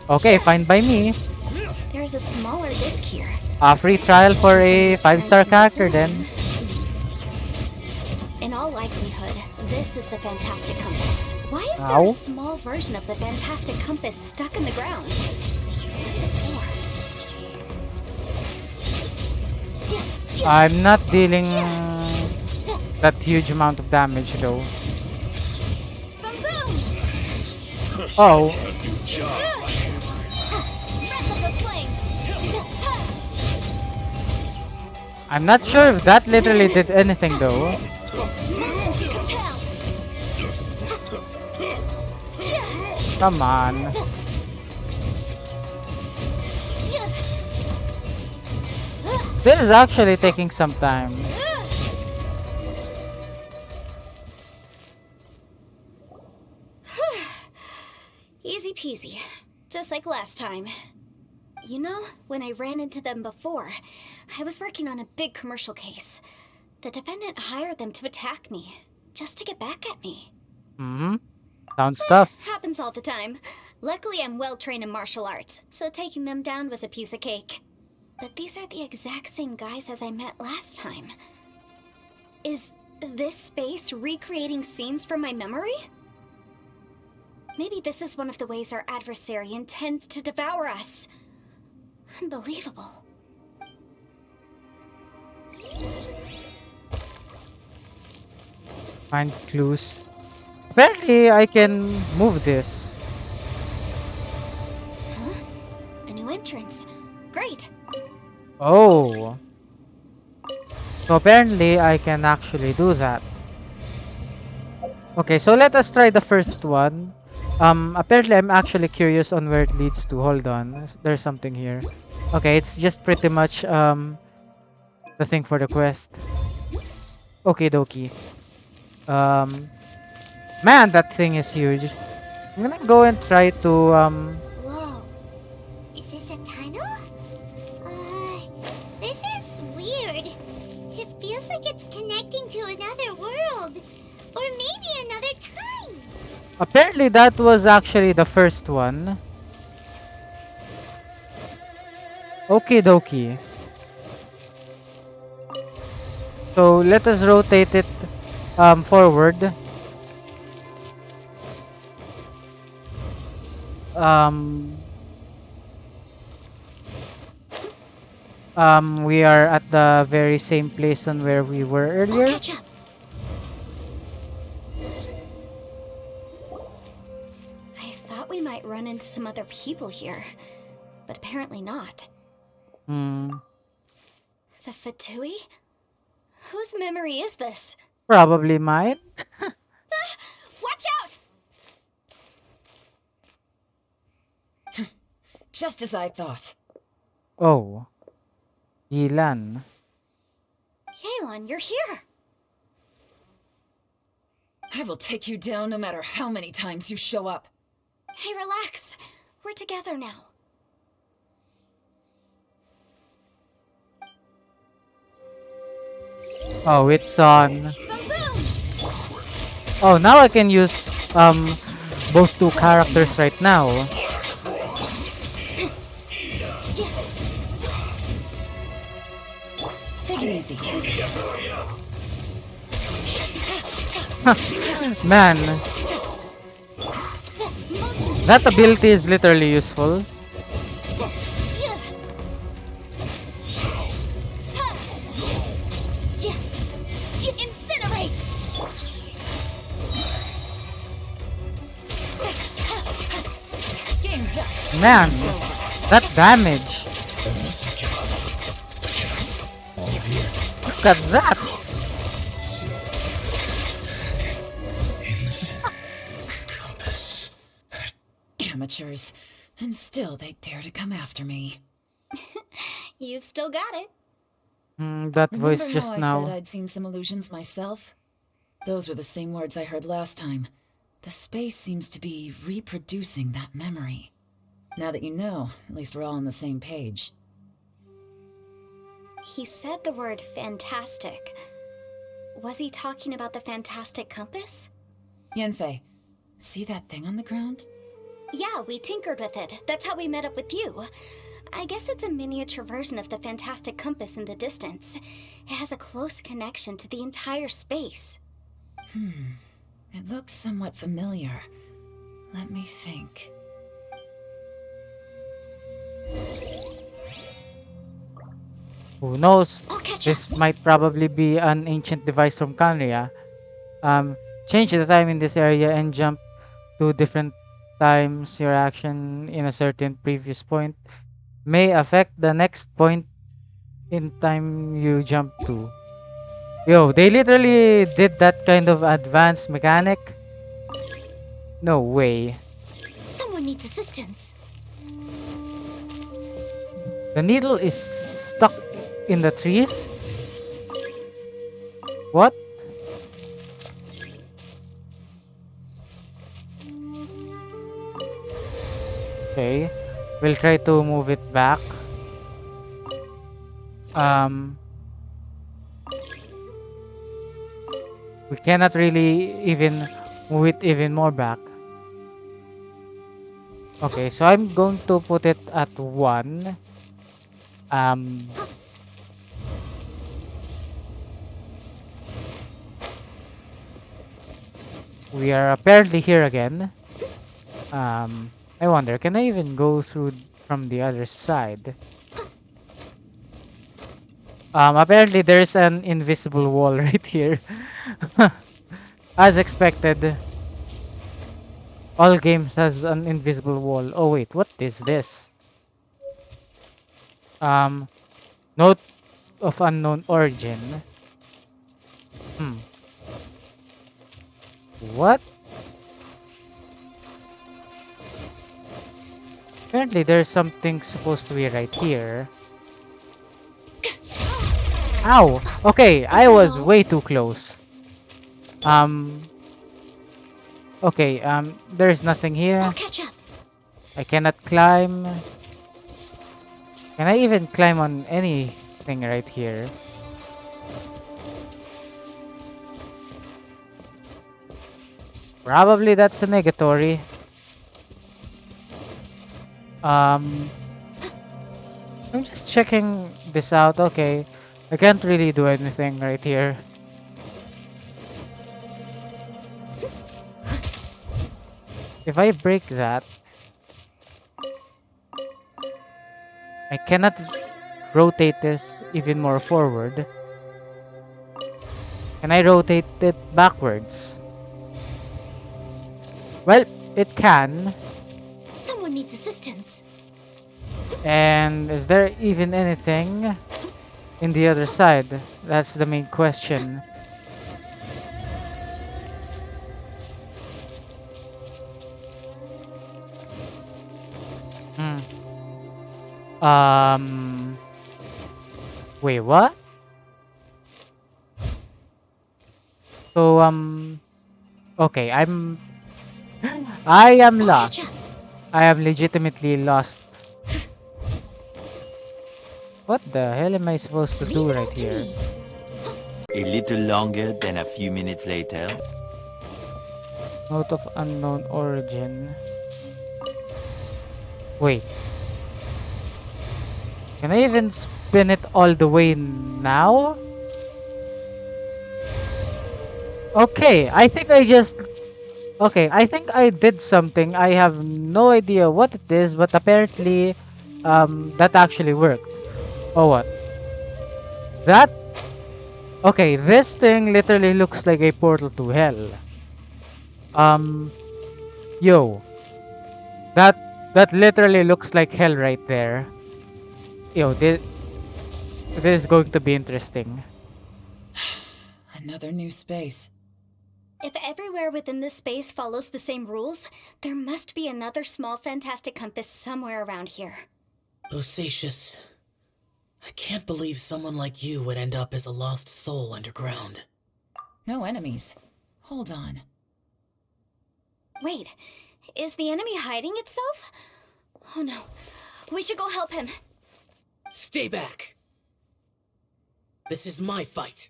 Okay, fine by me. There's a smaller disc here. A free trial for a 5-star character then. In all likelihood, this is the Fantastic Compass. Why is there Ow. a small version of the Fantastic Compass stuck in the ground? What's it for? I'm not dealing that huge amount of damage though. Boom boom! Oh, Breath of the flame! I'm not sure if that literally did anything though. Motion to compel! Come on. This is actually taking some time. Easy peasy. Just like last time. You know, when I ran into them before, I was working on a big commercial case. The defendant hired them to attack me, just to get back at me. Sounds tough. Happens all the time. Luckily, I'm well trained in martial arts, so taking them down was a piece of cake. But these are the exact same guys as I met last time. Is this space recreating scenes from my memory? Maybe this is one of the ways our adversary intends to devour us. Unbelievable. Find clues. Apparently, I can move this. Huh? A new entrance. Great. Oh. So apparently, I can actually do that. Okay, so let us try the first one. Apparently, I'm actually curious on where it leads to. Hold on. There's something here. Okay, it's just pretty much the thing for the quest. Okay, dokie. Man, that thing is huge. I'm gonna go and try to Whoa. Is this a tunnel? This is weird. It feels like it's connecting to another world. Or maybe another time. Apparently, that was actually the first one. Okay, dokie. So let us rotate it forward. We are at the very same place on where we were I'll earlier. catch up. I thought we might run into some other people here, but apparently not. Hmm. The Fatui? Whose memory is this? Probably mine. Watch out! Just as I thought. Oh. Yilan. Yelan, you're here! I will take you down no matter how many times you show up. Hey, relax. We're together now. Oh, it's on. Boom boom! Oh, now I can use both two characters right now. Take it easy. Man, that ability is literally useful. Incinerate! Game's up. Man, that damage. Look at that. creatures, and still they dare to come after me. You've still got it. That voice Remember just how I now. said I'd seen some illusions myself? Those were the same words I heard last time. The space seems to be reproducing that memory. Now that you know, at least we're all on the same page. He said the word fantastic. Was he talking about the fantastic compass? Yanfei, see that thing on the ground? Yeah, we tinkered with it. That's how we met up with you. I guess it's a miniature version of the fantastic compass in the distance. It has a close connection to the entire space. It looks somewhat familiar. Let me think. Who knows? I'll catch This up. might probably be an ancient device from Kanria. Change the time in this area and jump to different times. Your action in a certain previous point may affect the next point in time you jump to. Yo, they literally did that kind of advanced mechanic? No way. Someone needs assistance. The needle is stuck in the trees? What? Okay, we'll try to move it back. We cannot really even move it even more back. Okay, so I'm going to put it at 1. We are apparently here again. I wonder, can I even go through from the other side? Apparently there's an invisible wall right here. As expected. All games has an invisible wall. Oh wait, what is this? Note of unknown origin. What? Apparently there's something supposed to be right here. Ow! Okay, I was way too close. Okay, there's nothing here. I'll catch up. I cannot climb. Can I even climb on anything right here? Probably that's a negatory. I'm just checking this out. Okay, I can't really do anything right here. If I break that, I cannot rotate this even more forward. Can I rotate it backwards? Well, it can. Someone needs assistance. And is there even anything in the other side? That's the main question. Wait, what? So, okay, I am lost. I am legitimately lost. What the hell am I supposed to do right here? A little longer than a few minutes later. Note of unknown origin. Wait. Can I even spin it all the way now? Okay, I think I just... Okay, I think I did something. I have no idea what it is, but apparently that actually worked. Oh, what? That? Okay, this thing literally looks like a portal to hell. Yo. That literally looks like hell right there. Yo, this is going to be interesting. Another new space. If everywhere within this space follows the same rules, there must be another small fantastic compass somewhere around here. Bosacious, I can't believe someone like you would end up as a lost soul underground. No enemies. Hold on. Wait, is the enemy hiding itself? Oh no, we should go help him. Stay back! This is my fight.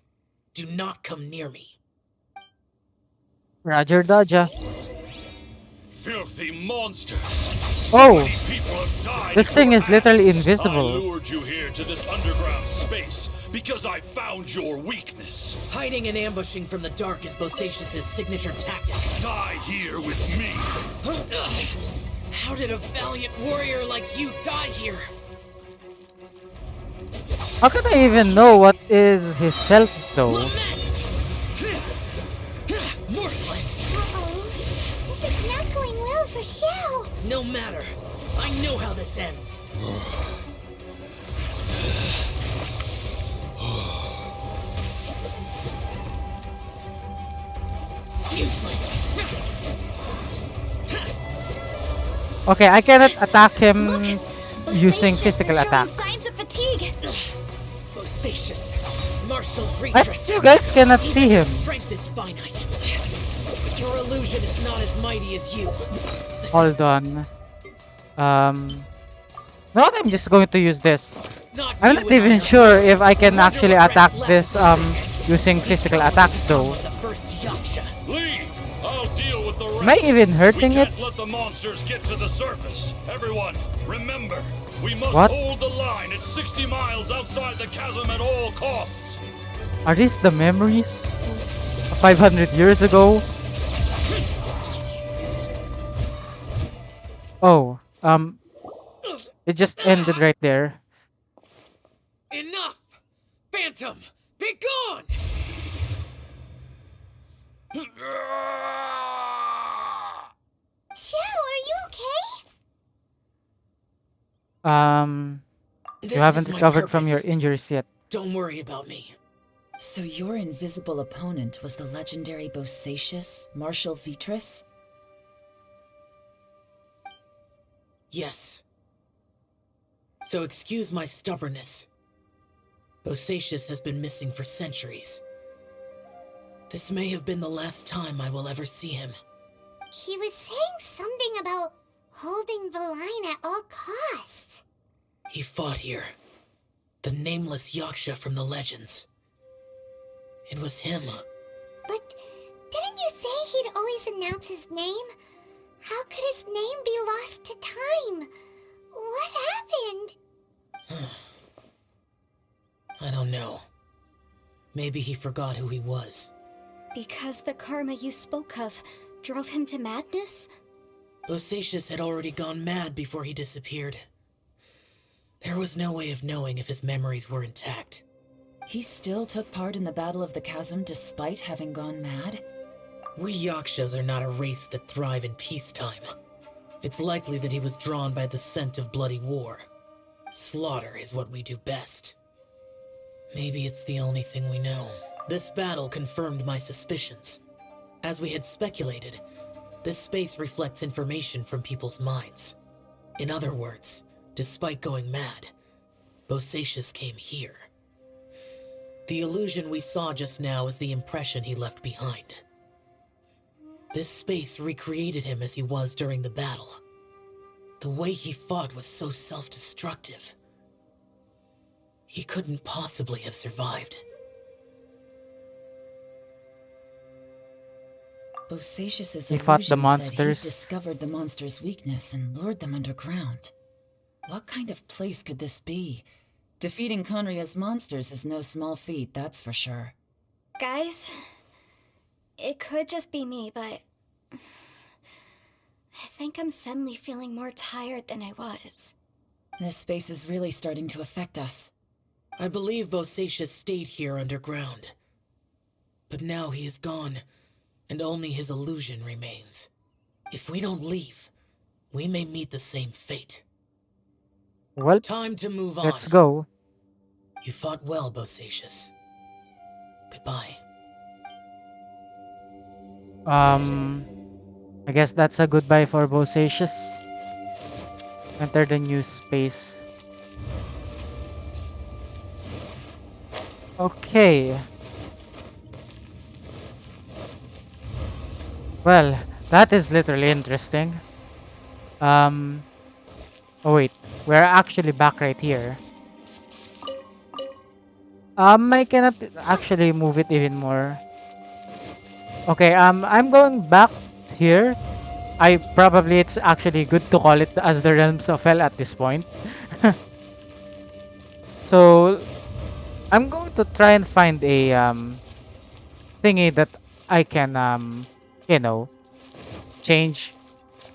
Do not come near me. Roger Dodger. Filthy monsters. Oh, Many people have died this at thing your is literally hands. invisible. I lured you here to this underground space because I found your weakness. Hiding and ambushing from the dark is Bosacious's signature tactic. Die here with me. How did a valiant warrior like you die here? How can I even know what is his health though? Worthless! Uh-oh. This is not going well for Xiao. No matter. I know how this ends. Useless! Okay, I cannot attack him using Bosacious physical is showing attacks. signs of fatigue. Bosacious! Martial What? Retris! You guys cannot see him. Strength is finite. Your illusion is not as mighty as you. This Hold on. No, I'm just going to use this. not I'm you not and I even are sure if I can Wonder actually what attack regrets this left. using physical attacks though. The first Yaksha. Leave. I'll deal with the rest. Am I even hurting we it? can't let the monsters get to the surface. Everyone, remember, we must What? hold the line at 60 miles outside the chasm at all costs. Are these the memories of 500 years ago? Oh, it just ended right there. Enough! Phantom, be gone! Xiao, are you okay? This You haven't is my recovered from your purpose. injuries yet. Don't worry about me. So your invisible opponent was the legendary Bosacious, Martial Vitris? Yes. So excuse my stubbornness. Bosacious has been missing for centuries. This may have been the last time I will ever see him. He was saying something about holding the line at all costs. He fought here. The nameless Yaksha from the legends. It was him. But didn't you say he'd always announce his name? How could his name be lost to time? What happened? I don't know. Maybe he forgot who he was. Because the karma you spoke of drove him to madness? Bosacious had already gone mad before he disappeared. There was no way of knowing if his memories were intact. He still took part in the Battle of the Chasm despite having gone mad? We Yakshas are not a race that thrive in peacetime. It's likely that he was drawn by the scent of bloody war. Slaughter is what we do best. Maybe it's the only thing we know. This battle confirmed my suspicions. As we had speculated, this space reflects information from people's minds. In other words, despite going mad, Bosacious came here. The illusion we saw just now is the impression he left behind. This space recreated him as he was during the battle. The way he fought was so self-destructive. He couldn't possibly have survived. Bosacious's He fought the illusion monsters. said he discovered the monster's weakness and lured them underground. What kind of place could this be? Defeating Conria's monsters is no small feat, that's for sure. Guys, it could just be me, but I think I'm suddenly feeling more tired than I was. This space is really starting to affect us. I believe Bosacious stayed here underground. But now he is gone, and only his illusion remains. If we don't leave, we may meet the same fate. Well, Time to move on. let's go. You fought well, Bosacious. Goodbye. I guess that's a goodbye for Bosacious. Enter the new space. Okay. Well, that is literally interesting. Oh wait, we're actually back right here. I cannot actually move it even more. Okay, I'm going back here. It's actually good to call it as the realms of hell at this point. So I'm going to try and find a thingy that I can you know change.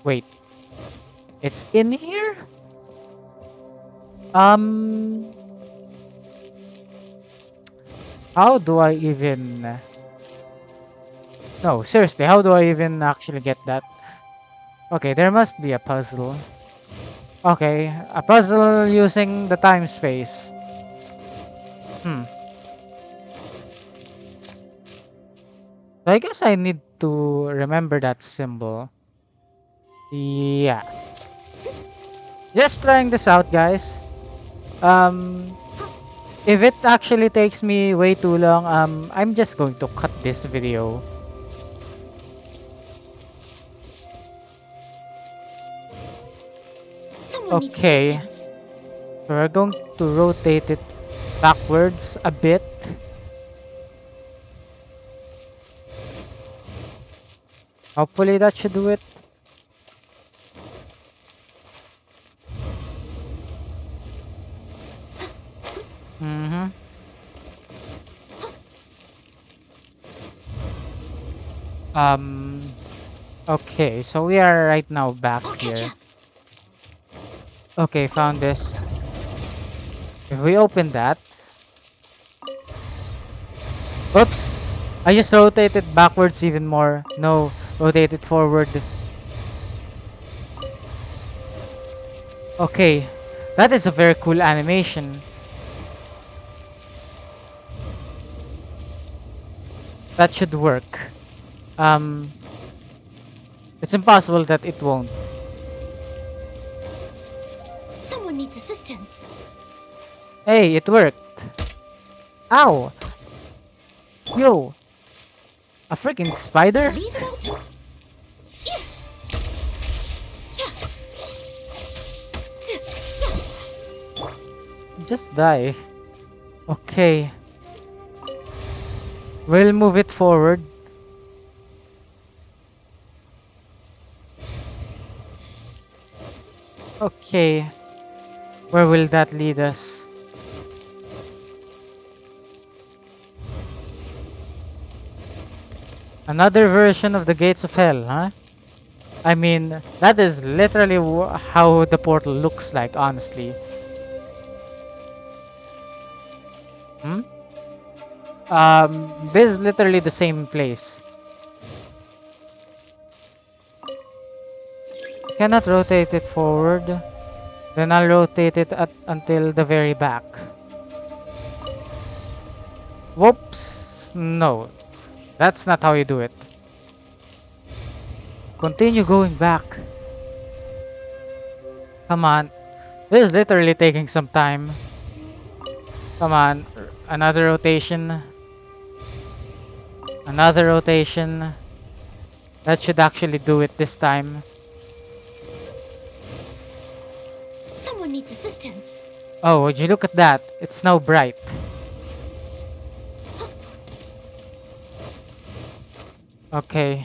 Wait, it's in here. Um, how do I even? No, seriously, how do I even actually get that? Okay, there must be a puzzle. Okay, a puzzle using the time space. Hmm. So I guess I need to remember that symbol. Yeah. Just trying this out, guys. Um, if it actually takes me way too long, I'm just going to cut this video. Someone needs Okay. assistance. So we're going to rotate it backwards a bit. Hopefully that should do it. Mm-hmm. Okay, so we are right now back here. Okay, found this. If we open that. Oops! I just rotated backwards even more. No, rotate it forward. Okay, that is a very cool animation. That should work. It's impossible that it won't. Someone needs assistance. Hey, it worked. Ow! Yo! A freaking spider? Leave it all to... Just die. Okay. We'll move it forward. Okay. Where will that lead us? Another version of the gates of hell, huh? I mean, that is literally how the portal looks like, honestly. Hmm? This is literally the same place. Cannot rotate it forward. Then I'll rotate it until the very back. Whoops! No. That's not how you do it. Continue going back. Come on. This is literally taking some time. Come on. Another rotation. Another rotation. That should actually do it this time. Someone needs assistance. Oh, would you look at that? It's now bright. Okay.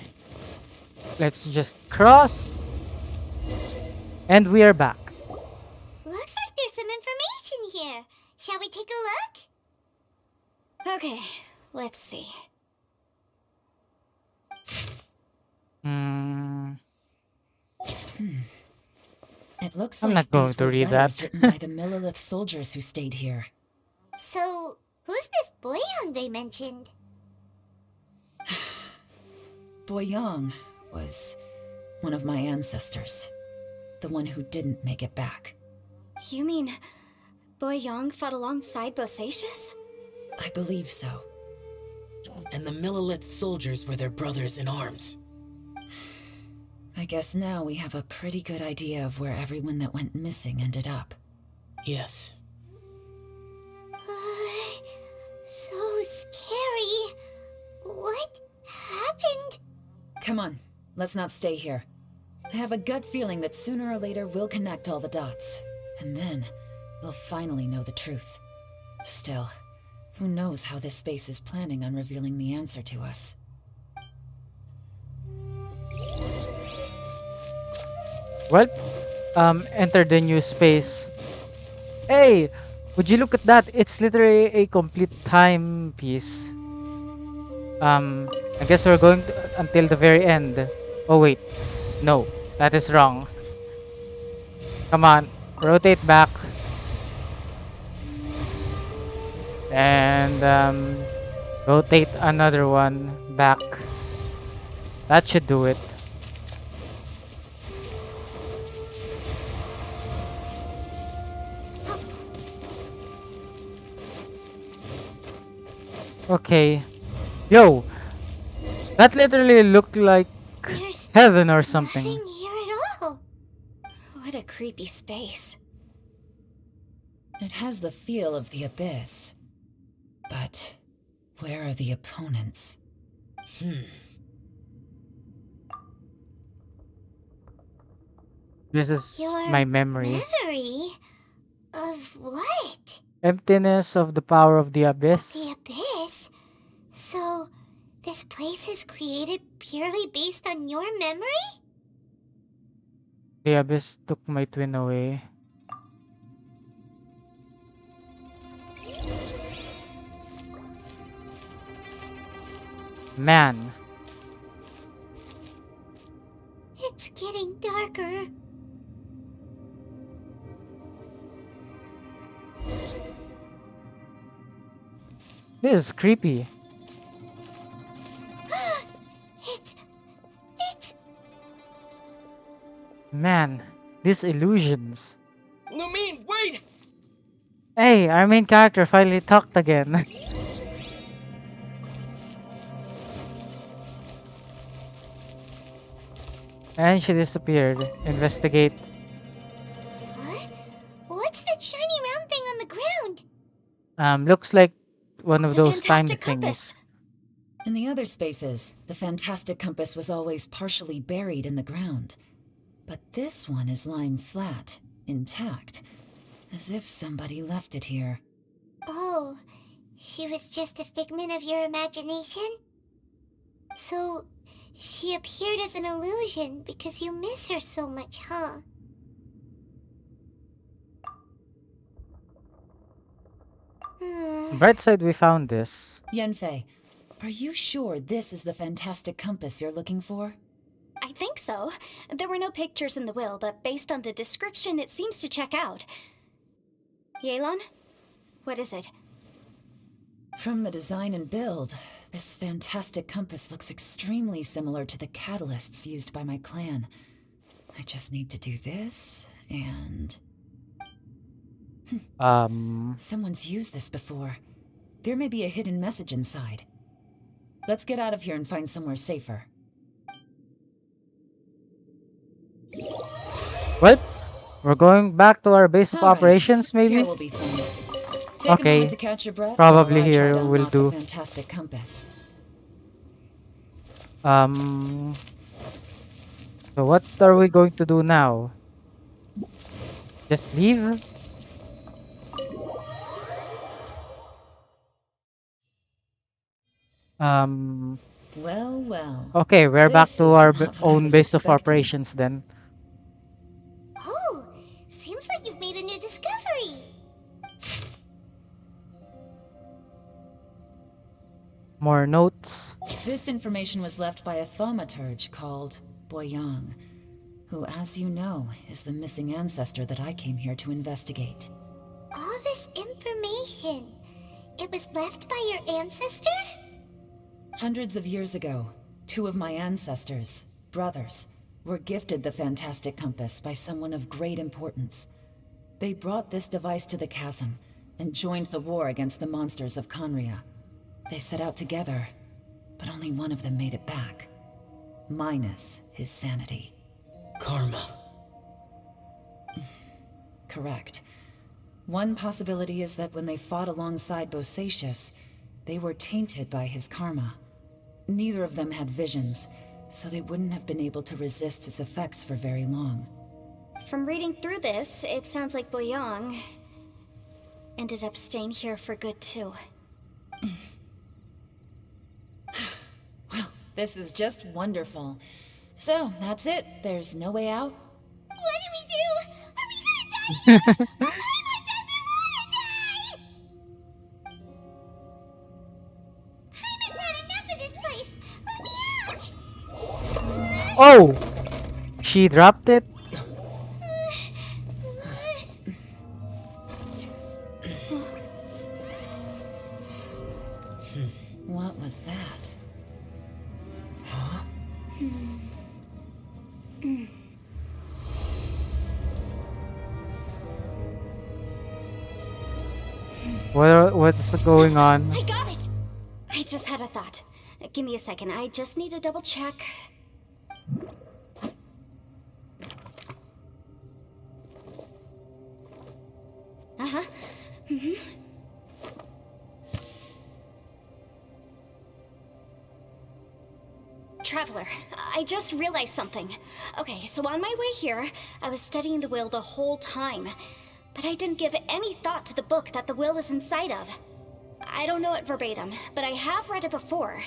Let's just cross. And we are back. Looks like there's some information here. Shall we take a look? Okay, let's see. It looks I'm like not going these to were read letters that. written by the Millilith soldiers who stayed here. So, who's this Boyang they mentioned? Boyang was one of my ancestors. The one who didn't make it back. You mean Boyang fought alongside Bosacious? I believe so. And the Millilith soldiers were their brothers in arms. I guess now we have a pretty good idea of where everyone that went missing ended up. Yes. So scary. What happened? Come on, let's not stay here. I have a gut feeling that sooner or later we'll connect all the dots. And then, we'll finally know the truth. Still, who knows how this space is planning on revealing the answer to us. Well, enter the new space. Hey, would you look at that? It's literally a complete timepiece. I guess we're going to, until the very end. Oh wait, no, that is wrong. Come on, rotate back. And rotate another one back. That should do it. Okay. Yo, that literally looked like There's heaven or something. nothing here at all. What a creepy space. It has the feel of the abyss. But where are the opponents? This is Your my memory. Memory? Of what? Emptiness of the power of the abyss. The abyss? So, this place is created purely based on your memory? The abyss took my twin away. Man. It's getting darker. This is creepy. It's... Man, these illusions. Lumine, wait! Hey, our main character finally talked again. And she disappeared. Investigate. What? What's that shiny round thing on the ground? Looks like one of The those time fantastic compass. things. In the other spaces, the fantastic compass was always partially buried in the ground. But this one is lying flat, intact, as if somebody left it here. Oh, she was just a figment of your imagination? So, she appeared as an illusion because you miss her so much, huh? Bright side, we found this. Yanfei, are you sure this is the fantastic compass you're looking for? I think so. There were no pictures in the will, but based on the description, it seems to check out. Yelan? What is it? From the design and build, this fantastic compass looks extremely similar to the catalysts used by my clan. I just need to do this, and... Someone's used this before. There may be a hidden message inside. Let's get out of here and find somewhere safer. Well, we're going back to our base of All right, operations, maybe? Here will be fun. Take Okay, a moment to catch your breath probably while I here try to will unlock do. the fantastic compass. So what are we going to do now? Just leave? Well, well. Okay, we're back This to is our not what I own was base of expecting. operations then. Oh, seems like you've made a new discovery. More notes. This information was left by a thaumaturge called Boyang, who, as you know, is the missing ancestor that I came here to investigate. All this information, it was left by your ancestor? Hundreds of years ago, two of my ancestors, brothers, were gifted the fantastic compass by someone of great importance. They brought this device to the chasm and joined the war against the monsters of Conria. They set out together, but only one of them made it back. Minus his sanity. Karma. Correct. One possibility is that when they fought alongside Bosacius, they were tainted by his karma. Neither of them had visions, so they wouldn't have been able to resist its effects for very long. From reading through this, it sounds like Boyang ended up staying here for good too. Well, this is just wonderful. So, that's it. There's no way out? What do we do? Are we gonna die here? Paimon doesn't wanna die! Paimon's had enough of this place. Let me out! Oh! She dropped it? What was that? Huh? What's going on? I got it! I just had a thought. Give me a second, I just need to double check. Uh-huh. Traveler, I just realized something. Okay, so on my way here, I was studying the will the whole time. But I didn't give any thought to the book that the will was inside of. I don't know it verbatim, but I have read it before.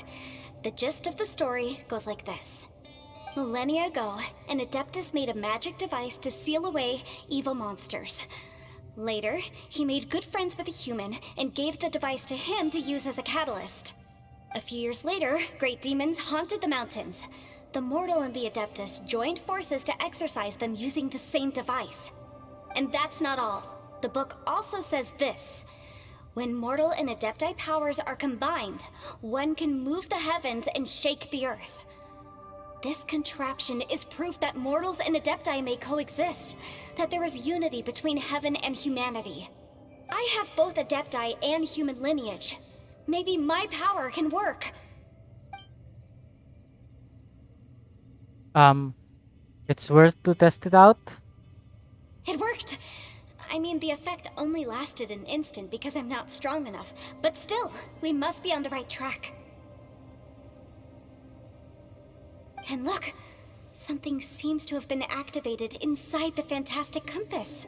The gist of the story goes like this. Millennia ago, an Adeptus made a magic device to seal away evil monsters. Later, he made good friends with a human and gave the device to him to use as a catalyst. A few years later, great demons haunted the mountains. The mortal and the Adeptus joined forces to exorcise them using the same device. And that's not all. The book also says this. When mortal and Adepti powers are combined, one can move the heavens and shake the earth. This contraption is proof that mortals and Adepti may coexist, that there is unity between heaven and humanity. I have both Adepti and human lineage. Maybe my power can work. It's worth to test it out? It worked! I mean, the effect only lasted an instant because I'm not strong enough, but still, we must be on the right track. And look, something seems to have been activated inside the fantastic compass.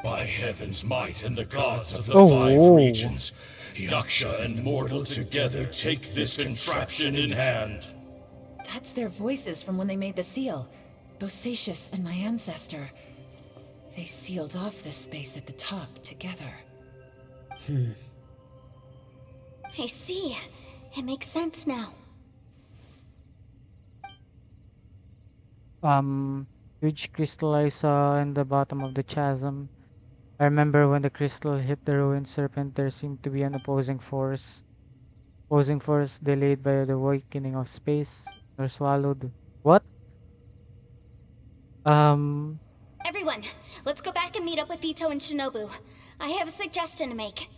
By heaven's might and the gods of the Oh, five whoa. regions, Yaksha and mortal together take this contraption in hand. That's their voices from when they made the seal. Bosacius and my ancestor. They sealed off this space at the top together. I see. It makes sense now. Huge crystal I saw in the bottom of the chasm. I remember when the crystal hit the ruined serpent, there seemed to be an opposing force. Opposing force delayed by the awakening of space, or swallowed. What? Everyone, let's go back and meet up with Ito and Shinobu. I have a suggestion to make.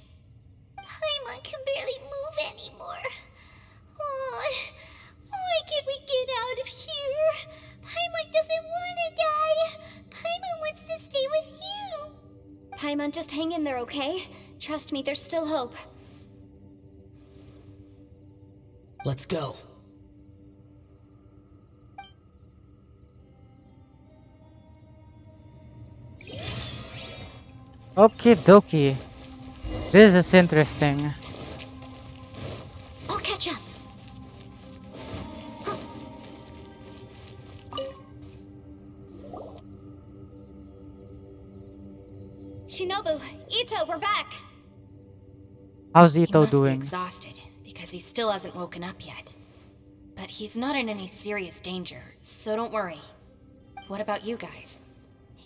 Paimon can barely move anymore. Oh, why can't we get out of here? Paimon doesn't want to die. Paimon wants to stay with you. Paimon, just hang in there, okay? Trust me, there's still hope. Let's go. Okie dokie. This is interesting. I'll catch up. Huh. Shinobu, Ito, we're back. How's He Ito must be doing? exhausted because he still hasn't woken up yet. But he's not in any serious danger, so don't worry. What about you guys?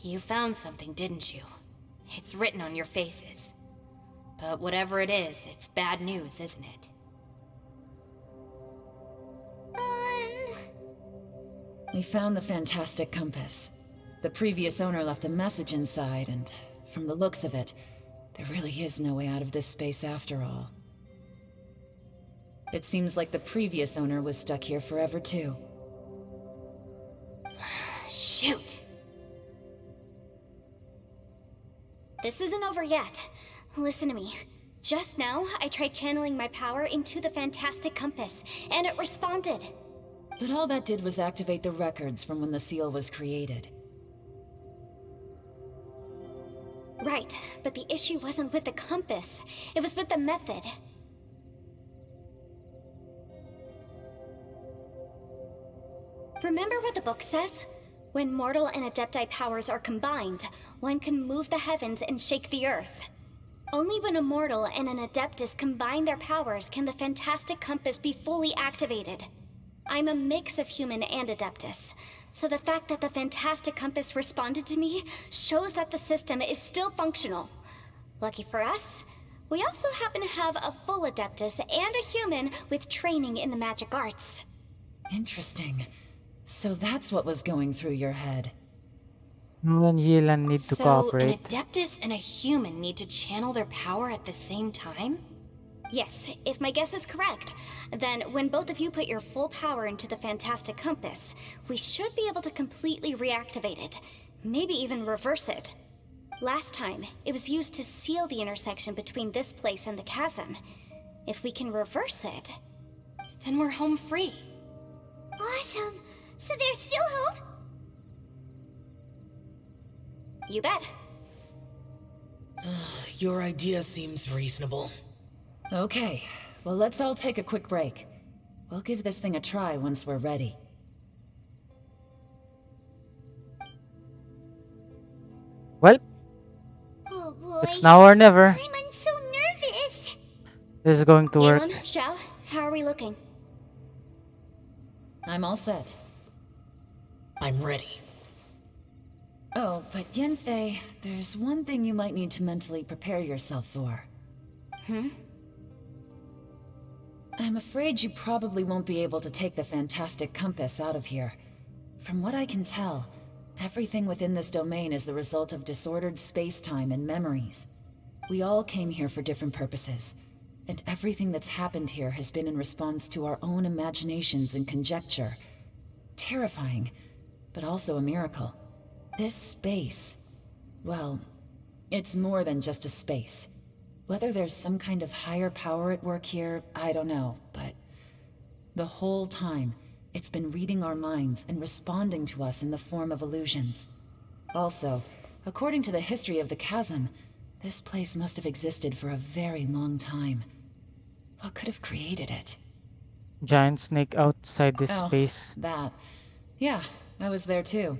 You found something, didn't you? It's written on your faces. But whatever it is, it's bad news, isn't it? We found the fantastic compass. The previous owner left a message inside, and from the looks of it, there really is no way out of this space after all. It seems like the previous owner was stuck here forever too. Shoot! This isn't over yet. Listen to me. Just now, I tried channeling my power into the Fantastic Compass, and it responded. But all that did was activate the records from when the seal was created. Right, but the issue wasn't with the compass. It was with the method. Remember what the book says? When mortal and adepti powers are combined, one can move the heavens and shake the earth. Only when a mortal and an adeptus combine their powers can the Fantastic Compass be fully activated. I'm a mix of human and adeptus, so the fact that the Fantastic Compass responded to me shows that the system is still functional. Lucky for us, we also happen to have a full adeptus and a human with training in the magic arts. Interesting. So that's what was going through your head. You and Yilan need to So, cooperate. an Adeptus and a human need to channel their power at the same time? Yes, if my guess is correct, then when both of you put your full power into the Fantastic Compass, we should be able to completely reactivate it, maybe even reverse it. Last time, it was used to seal the intersection between this place and the chasm. If we can reverse it, Then we're home free. Awesome. So there's still hope? you bet. Your idea seems reasonable. Okay, well let's all take a quick break. We'll give this thing a try once we're ready. Well, Oh boy. it's now or never. I'm so nervous. This is going to work. Yeon, Xiao, how are we looking? I'm all set. I'm ready. Oh, but Yanfei, there's one thing you might need to mentally prepare yourself for. I'm afraid you probably won't be able to take the Fantastic Compass out of here. From what I can tell, everything within this domain is the result of disordered space-time and memories. We all came here for different purposes, and everything that's happened here has been in response to our own imaginations and conjecture. Terrifying, but also a miracle. This space, well, it's more than just a space. Whether there's some kind of higher power at work here, I don't know, but the whole time, it's been reading our minds and responding to us in the form of illusions. Also, according to the history of the chasm, this place must have existed for a very long time. What could have created it? Giant snake outside this Oh, space. that. Yeah, I was there too.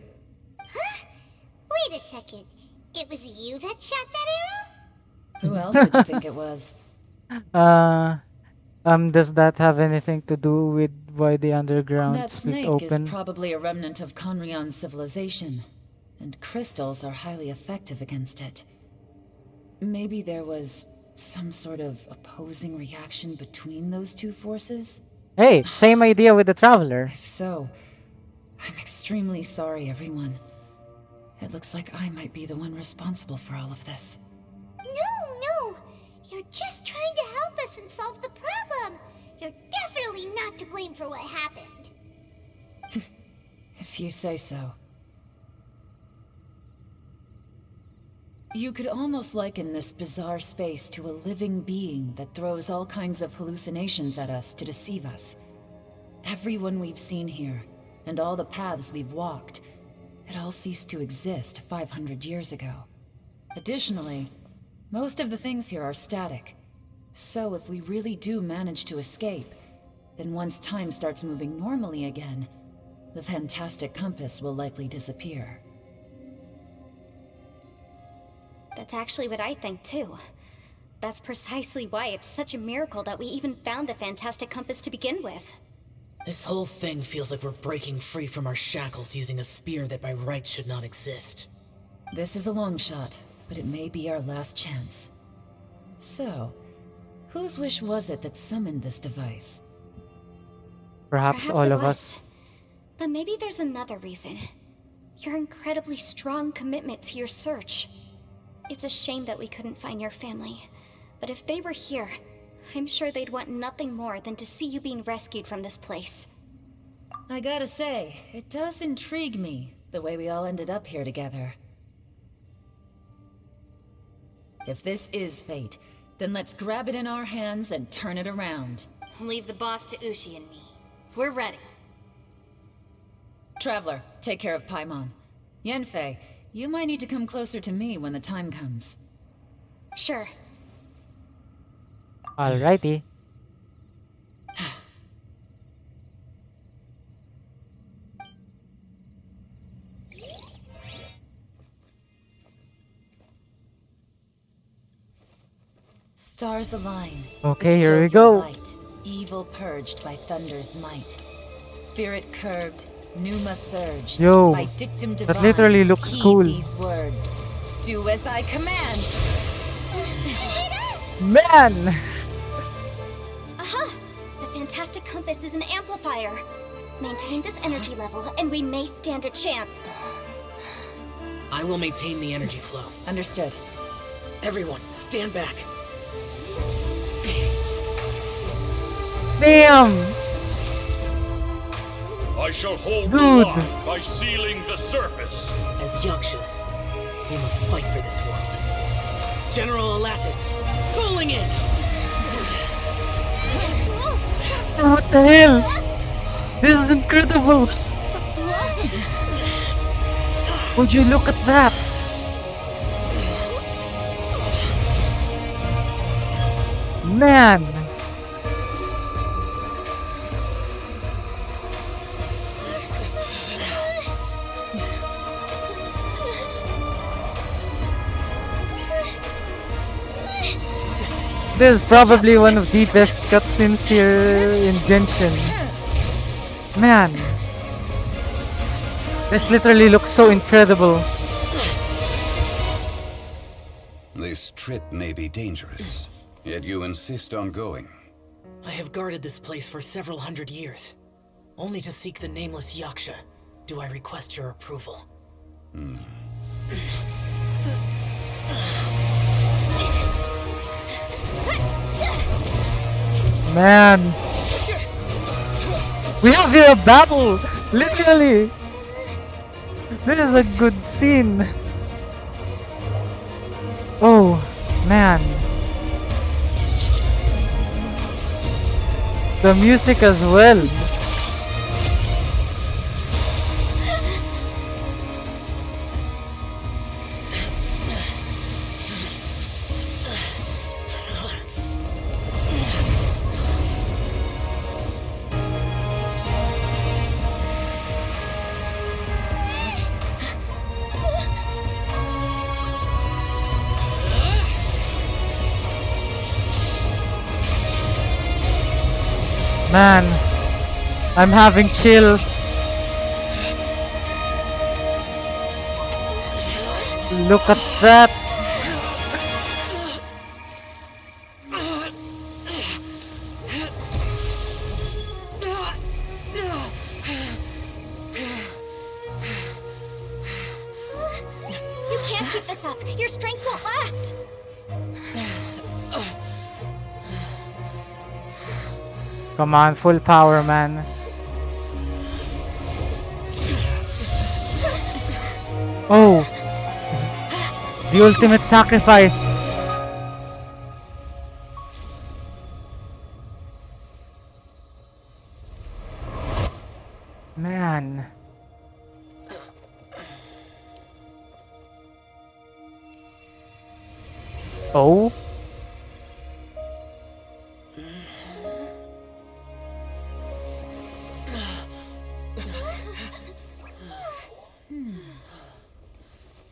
Wait a second. It was you that shot that arrow? Who else did you think it was? Does that have anything to do with why the underground That split snake open? is probably a remnant of Conrian's civilization, and crystals are highly effective against it. Maybe there was some sort of opposing reaction between those two forces? Hey, same idea with the traveler. If so, I'm extremely sorry, everyone. It looks like I might be the one responsible for all of this. No. You're just trying to help us and solve the problem. You're definitely not to blame for what happened. If you say so. You could almost liken this bizarre space to a living being that throws all kinds of hallucinations at us to deceive us. Everyone we've seen here, and all the paths we've walked, it all ceased to exist 500 years ago. Additionally, most of the things here are static. So if we really do manage to escape, then once time starts moving normally again, the Fantastic Compass will likely disappear. That's actually what I think too. That's precisely why it's such a miracle that we even found the Fantastic Compass to begin with. This whole thing feels like we're breaking free from our shackles using a spear that by rights should not exist. This is a long shot, but it may be our last chance. So, whose wish was it that summoned this device? Perhaps all it of was. us. But maybe there's another reason. Your incredibly strong commitment to your search. It's a shame that we couldn't find your family. But if they were here, I'm sure they'd want nothing more than to see you being rescued from this place. I gotta say, it does intrigue me, the way we all ended up here together. If this is fate, then let's grab it in our hands and turn it around. Leave the boss to Ushi and me. We're ready. Traveler, take care of Paimon. Yanfei, you might need to come closer to me when the time comes. Sure. Alrighty. Stars align. Okay, here we Bestowed your go. light, evil purged by thunder's might. Spirit curbed, pneuma surge. Yo, by dictum that divine, literally looks heed cool. these words. Do as I command. Man! Aha! The fantastic compass is an amplifier. Maintain this energy level, and we may stand a chance. I will maintain the energy flow. Understood. Everyone, stand back. Damn! I shall hold the Dude. line by sealing the surface. As Yakshas, we must fight for this world. General Alatus, falling in! What the hell? This is incredible! Would you look at that? Man! This is probably one of the best cutscenes here in Genshin. Man! This literally looks so incredible. This trip may be dangerous, yet you insist on going. I have guarded this place for several hundred years. Only to seek the nameless Yaksha do I request your approval. Man! We have here a battle! Literally! This is a good scene. Oh, man. The music as well. Man, I'm having chills. Look at that. You can't keep this up. Your strength won't last. Come on, full power, man. Oh, the ultimate sacrifice. Man. Oh.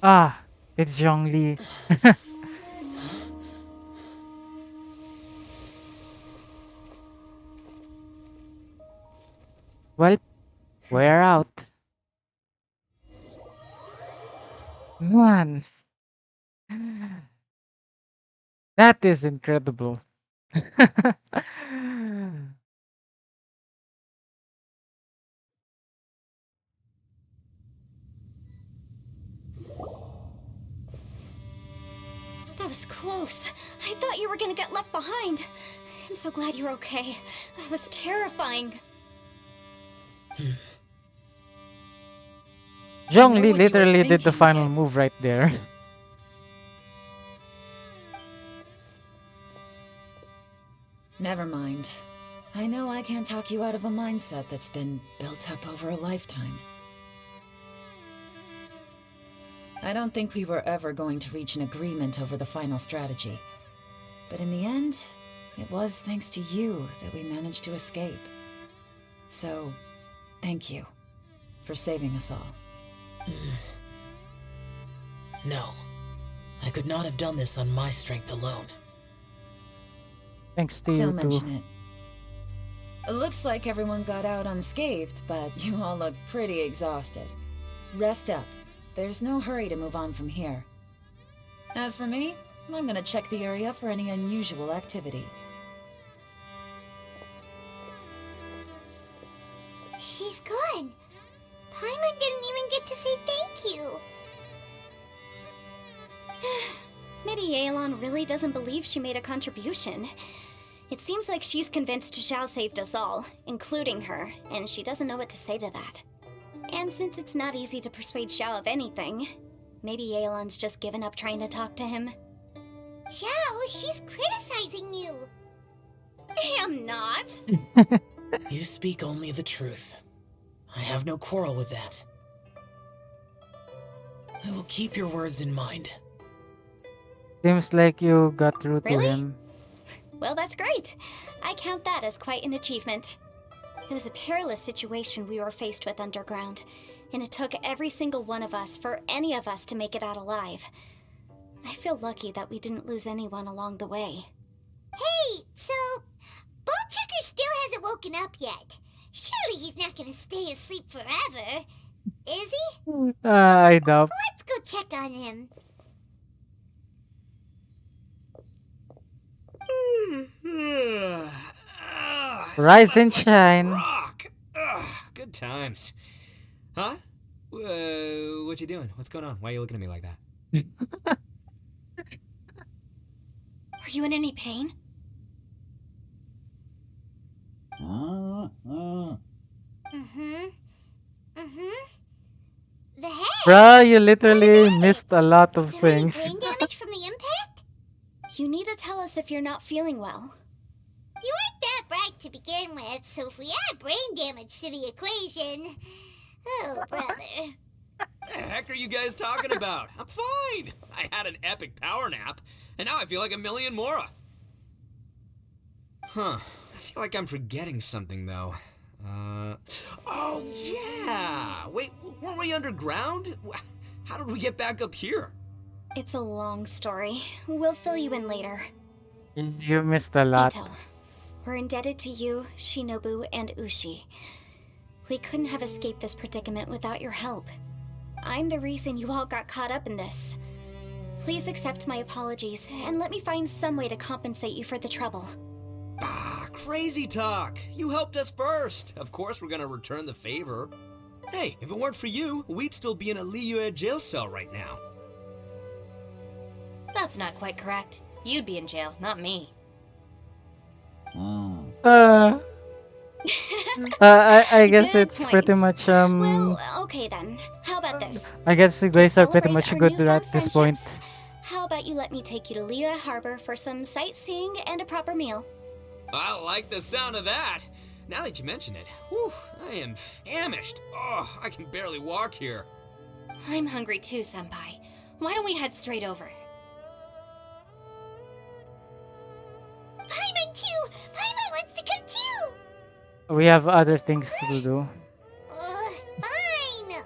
Ah, it's Zhongli. Well, we're out. Man, that is incredible. That was close. I thought you were gonna get left behind. I'm so glad you're okay. That was terrifying. Zhongli what you were literally did the thinking, final Ken. move right there. Never mind. I know I can't talk you out of a mindset that's been built up over a lifetime. I don't think we were ever going to reach an agreement over the final strategy. But in the end, it was thanks to you that we managed to escape. So, thank you for saving us all. No. I could not have done this on my strength alone. Thanks to you Don't too. mention it. It looks like everyone got out unscathed, but you all look pretty exhausted. Rest up. There's no hurry to move on from here. As for me, I'm gonna check the area for any unusual activity. She's gone. Paimon didn't even get to say thank you. Maybe Yelan really doesn't believe she made a contribution. It seems like she's convinced Xiao saved us all, including her, and she doesn't know what to say to that. And since it's not easy to persuade Xiao of anything, maybe Yelan's just given up trying to talk to him. Xiao, she's criticizing you. I am not! You speak only the truth. I have no quarrel with that. I will keep your words in mind. Seems like you got through to Really? him. Well, that's great. I count that as quite an achievement. It was a perilous situation we were faced with underground, and it took every single one of us for any of us to make it out alive. I feel lucky that we didn't lose anyone along the way. Hey, so Bone Checker still hasn't woken up yet. Surely he's not gonna stay asleep forever, is he? I doubt. Let's go check on him. Rise and shine. Rock. Good times. Huh? What you doing? What's going on? Why are you looking at me like that? Are you in any pain? The head? Bruh, you literally missed a lot of Is there any things. brain damage from the impact? You need to tell us if you're not feeling well. You weren't that bright to begin with, so if we add brain damage to the equation... Oh, brother. The heck are you guys talking about? I'm fine. I had an epic power nap, and now I feel like a million more. Huh. I feel like I'm forgetting something, though. Oh, yeah! Wait, weren't we underground? How did we get back up here? It's a long story. We'll fill you in later. You missed a lot. Ito, we're indebted to you, Shinobu, and Ushi. We couldn't have escaped this predicament without your help. I'm the reason you all got caught up in this. Please accept my apologies, and let me find some way to compensate you for the trouble. Crazy talk! You helped us first! Of course we're gonna return the favor. Hey, if it weren't for you, we'd still be in a Liyue jail cell right now. That's not quite correct. You'd be in jail, not me. I guess Good it's pretty point. much Well, okay then. How about this? I guess you To guys are pretty celebrate much our good newfound at this point. friendships, how about you let me take you to Liyue Harbor for some sightseeing and a proper meal? I like the sound of that! Now that you mention it, whew, I am famished. Oh, I can barely walk here. I'm hungry too, Senpai. Why don't we head straight over? Paimon too! Paimon wants to come too! We have other things to do. Fine!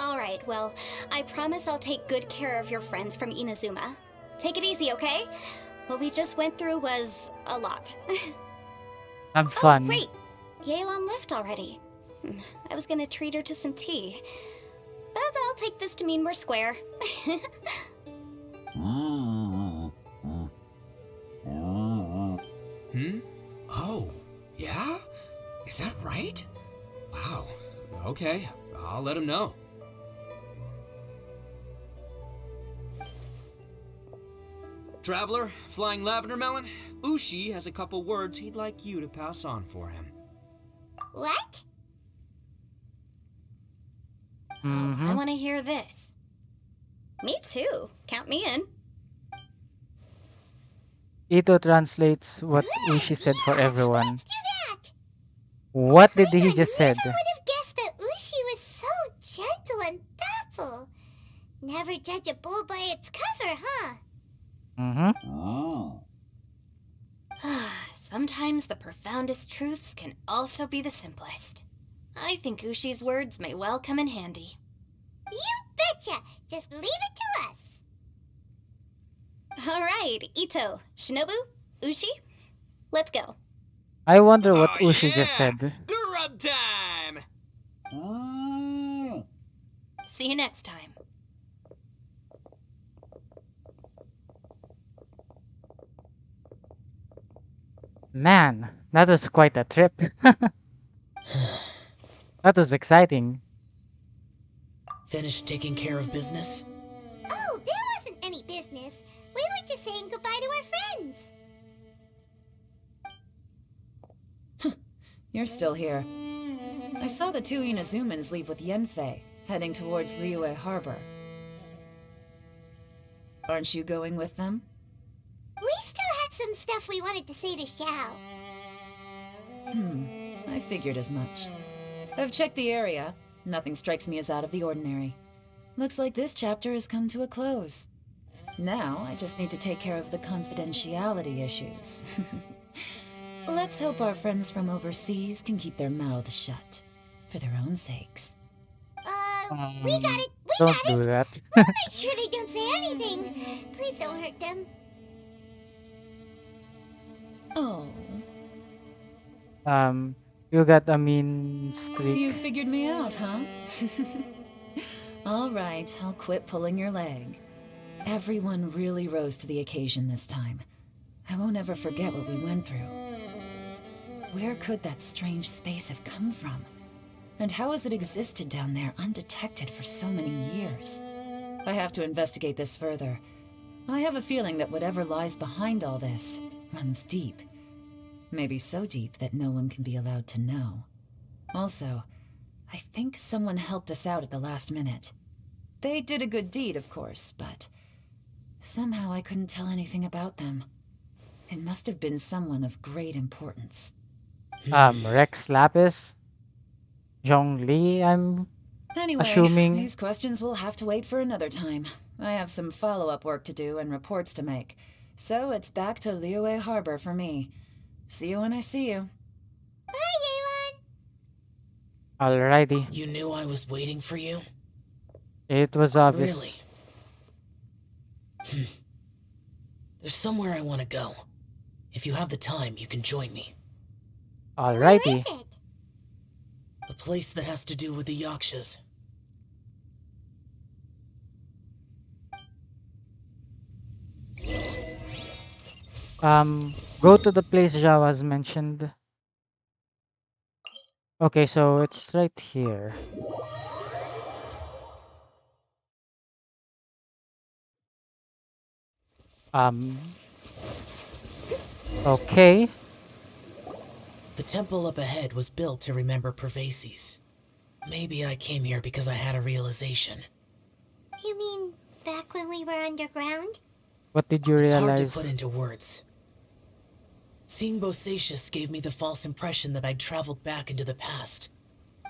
Alright, well, I promise I'll take good care of your friends from Inazuma. Take it easy, okay? What we just went through was a lot. Have fun. Oh, wait! Yelan left already. I was gonna treat her to some tea. But I'll take this to mean we're square. Oh, yeah? Is that right? Wow. Okay, I'll let him know. Traveler, Flying Lavender Melon, Ushi has a couple words he'd like you to pass on for him. What? Oh, I want to hear this. Me too. Count me in. Ito translates what Good Ushi said for idea. everyone. Let's do that. What did he I just never said? would have guessed that Ushi was so gentle and thoughtful. Never judge a bull by its cover, huh? Mm-hmm. Sometimes the profoundest truths can also be the simplest. I think Ushi's words may well come in handy. You betcha. Just leave it to us. All right, Ito, Shinobu, Ushi, let's go. I wonder what Ushi just said. Grub time! See you next time. Man, that was quite a trip. That was exciting. Finished taking care of business? Oh, there wasn't any business. We were just saying goodbye to our friends. You're still here. I saw the two Inazumans leave with Yenfei, heading towards Liyue Harbor. Aren't you going with them? We still had some stuff we wanted to say to Xiao. I figured as much. I've checked the area. Nothing strikes me as out of the ordinary. Looks like this chapter has come to a close. Now, I just need to take care of the confidentiality issues. Let's hope our friends from overseas can keep their mouths shut. For their own sakes. We got it. We Don't got do it. that. We'll make sure they don't say anything. Please don't hurt them. Oh, You got a mean streak. you figured me out, huh? All right, I'll quit pulling your leg. Everyone really rose to the occasion this time. I won't ever forget what we went through. Where could that strange space have come from? And how has it existed down there undetected for so many years? I have to investigate this further. I have a feeling that whatever lies behind all this runs deep. Maybe so deep that no one can be allowed to know. Also, I think someone helped us out at the last minute. They did a good deed, of course, but somehow I couldn't tell anything about them. It must have been someone of great importance. Rex Lapis? Zhongli, I'm Anyway, assuming. these questions will have to wait for another time. I have some follow-up work to do and reports to make. So it's back to Liyue Harbor for me. See you when I see you. Bye, Yelan. Alrighty. You knew I was waiting for you? It was obvious. Really? There's somewhere I want to go. If you have the time, you can join me. Alrighty. Where is it? A place that has to do with the Yakshas. Go to the place Zhao has mentioned. Okay, so it's right here. Okay. The temple up ahead was built to remember Pervases. Maybe I came here because I had a realization. You mean back when we were underground? What did you It's hard to realize? put into words. Seeing Bosacius gave me the false impression that I'd traveled back into the past.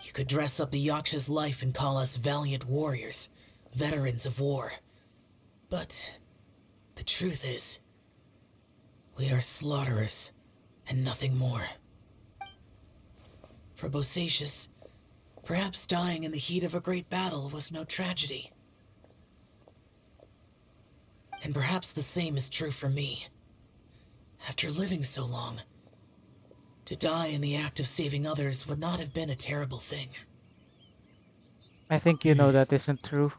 You could dress up the Yaksha's life and call us valiant warriors, veterans of war. But the truth is, we are slaughterers and nothing more. For Bosacius, perhaps dying in the heat of a great battle was no tragedy. And perhaps the same is true for me. After living so long, to die in the act of saving others would not have been a terrible thing. I think you know that isn't true.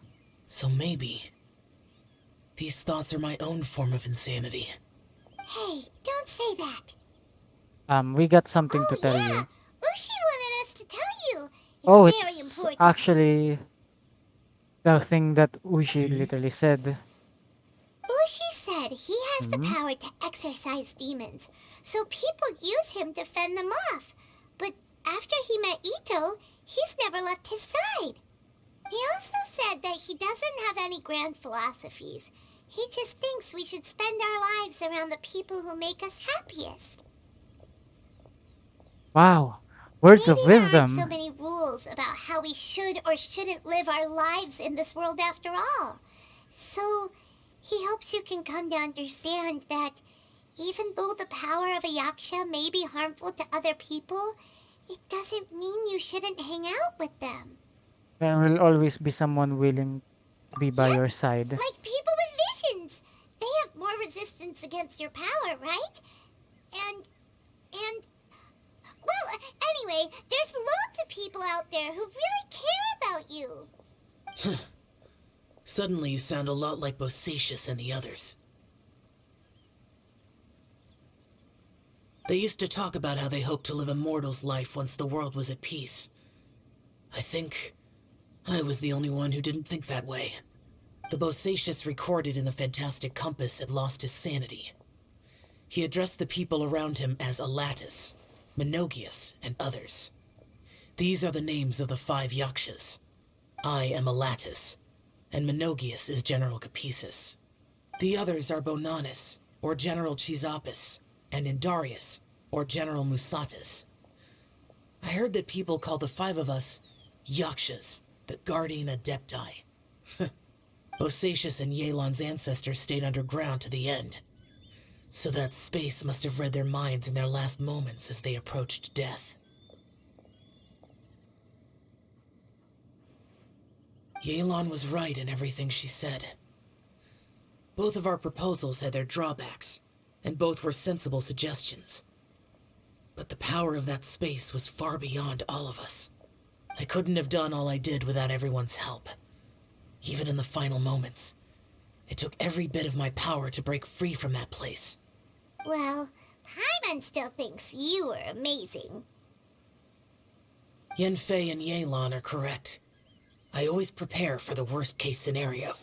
So maybe these thoughts are my own form of insanity. Hey, don't say that. We got something to tell yeah. you. Ushi wanted us to tell you. Oh, very it's important. actually the thing that Ushi literally said. Ushi said said, he has the power to exorcise demons, so people use him to fend them off. But after he met Ito, he's never left his side. He also said that he doesn't have any grand philosophies. He just thinks we should spend our lives around the people who make us happiest. Wow. Words Maybe of there aren't wisdom. so many rules about how we should or shouldn't live our lives in this world after all. So, he hopes you can come to understand that even though the power of a yaksha may be harmful to other people, it doesn't mean you shouldn't hang out with them. There will always be someone willing to be by Yep, your side. like people with visions. They have more resistance against your power, right? And well, anyway, there's loads of people out there who really care about you. Suddenly you sound a lot like Bosacius and the others. They used to talk about how they hoped to live a mortal's life once the world was at peace. I think I was the only one who didn't think that way. The Bosacius recorded in the Fantastic Compass had lost his sanity. He addressed the people around him as Alatus, Minogius, and others. These are the names of the 5 yakshas. I am Alatus, and Minogius is General Capisis. The others are Bonanis, or General Chisapis, and Indarius, or General Musatus. I heard that people call the 5 of us yakshas, the Guardian Adepti. Bosacius and Yelan's ancestors stayed underground to the end. So that space must have read their minds in their last moments as they approached death. Yelan was right in everything she said. Both of our proposals had their drawbacks, and both were sensible suggestions. But the power of that space was far beyond all of us. I couldn't have done all I did without everyone's help. Even in the final moments, it took every bit of my power to break free from that place. Well, Paimon still thinks you are amazing. Yanfei and Yelan are correct. I always prepare for the worst-case scenario.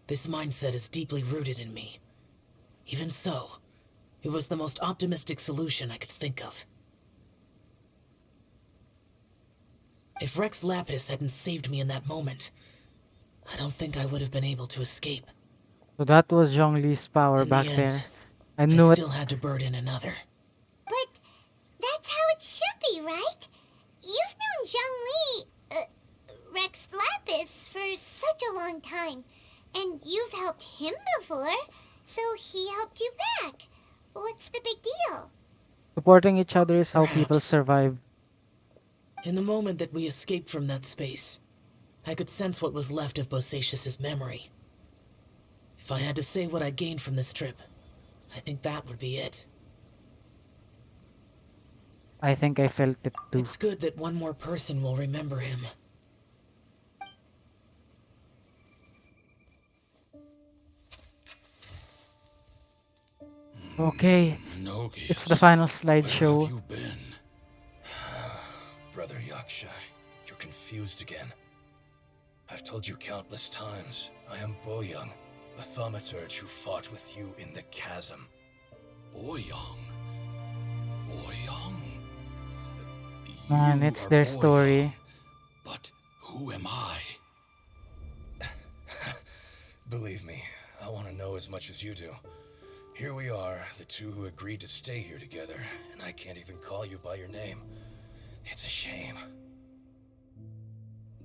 This mindset is deeply rooted in me. Even so, it was the most optimistic solution I could think of. If Rex Lapis hadn't saved me in that moment, I don't think I would have been able to escape. So that was Zhongli's power In back the end, there. I knew I it. still had to burden another. But that's how it should be, right? You've known Zhongli, Rex Lapis, for such a long time. And you've helped him before, so he helped you back. What's the big deal? Supporting each other is how people Perhaps. survive. In the moment that we escaped from that space, I could sense what was left of Bosacius's memory. If I had to say what I gained from this trip, I think that would be it. I think I felt it too. It's good that one more person will remember him. Okay, Nogius, it's the final where slideshow. have you been? Brother Yaksha, you're confused again. I've told you countless times, I am Boyoung, the thaumaturge who fought with you in the chasm. Boyoung? Boyoung? Man, You it's are their Boyoung, story. But who am I? Believe me, I want to know as much as you do. Here we are, the two who agreed to stay here together, and I can't even call you by your name. It's a shame.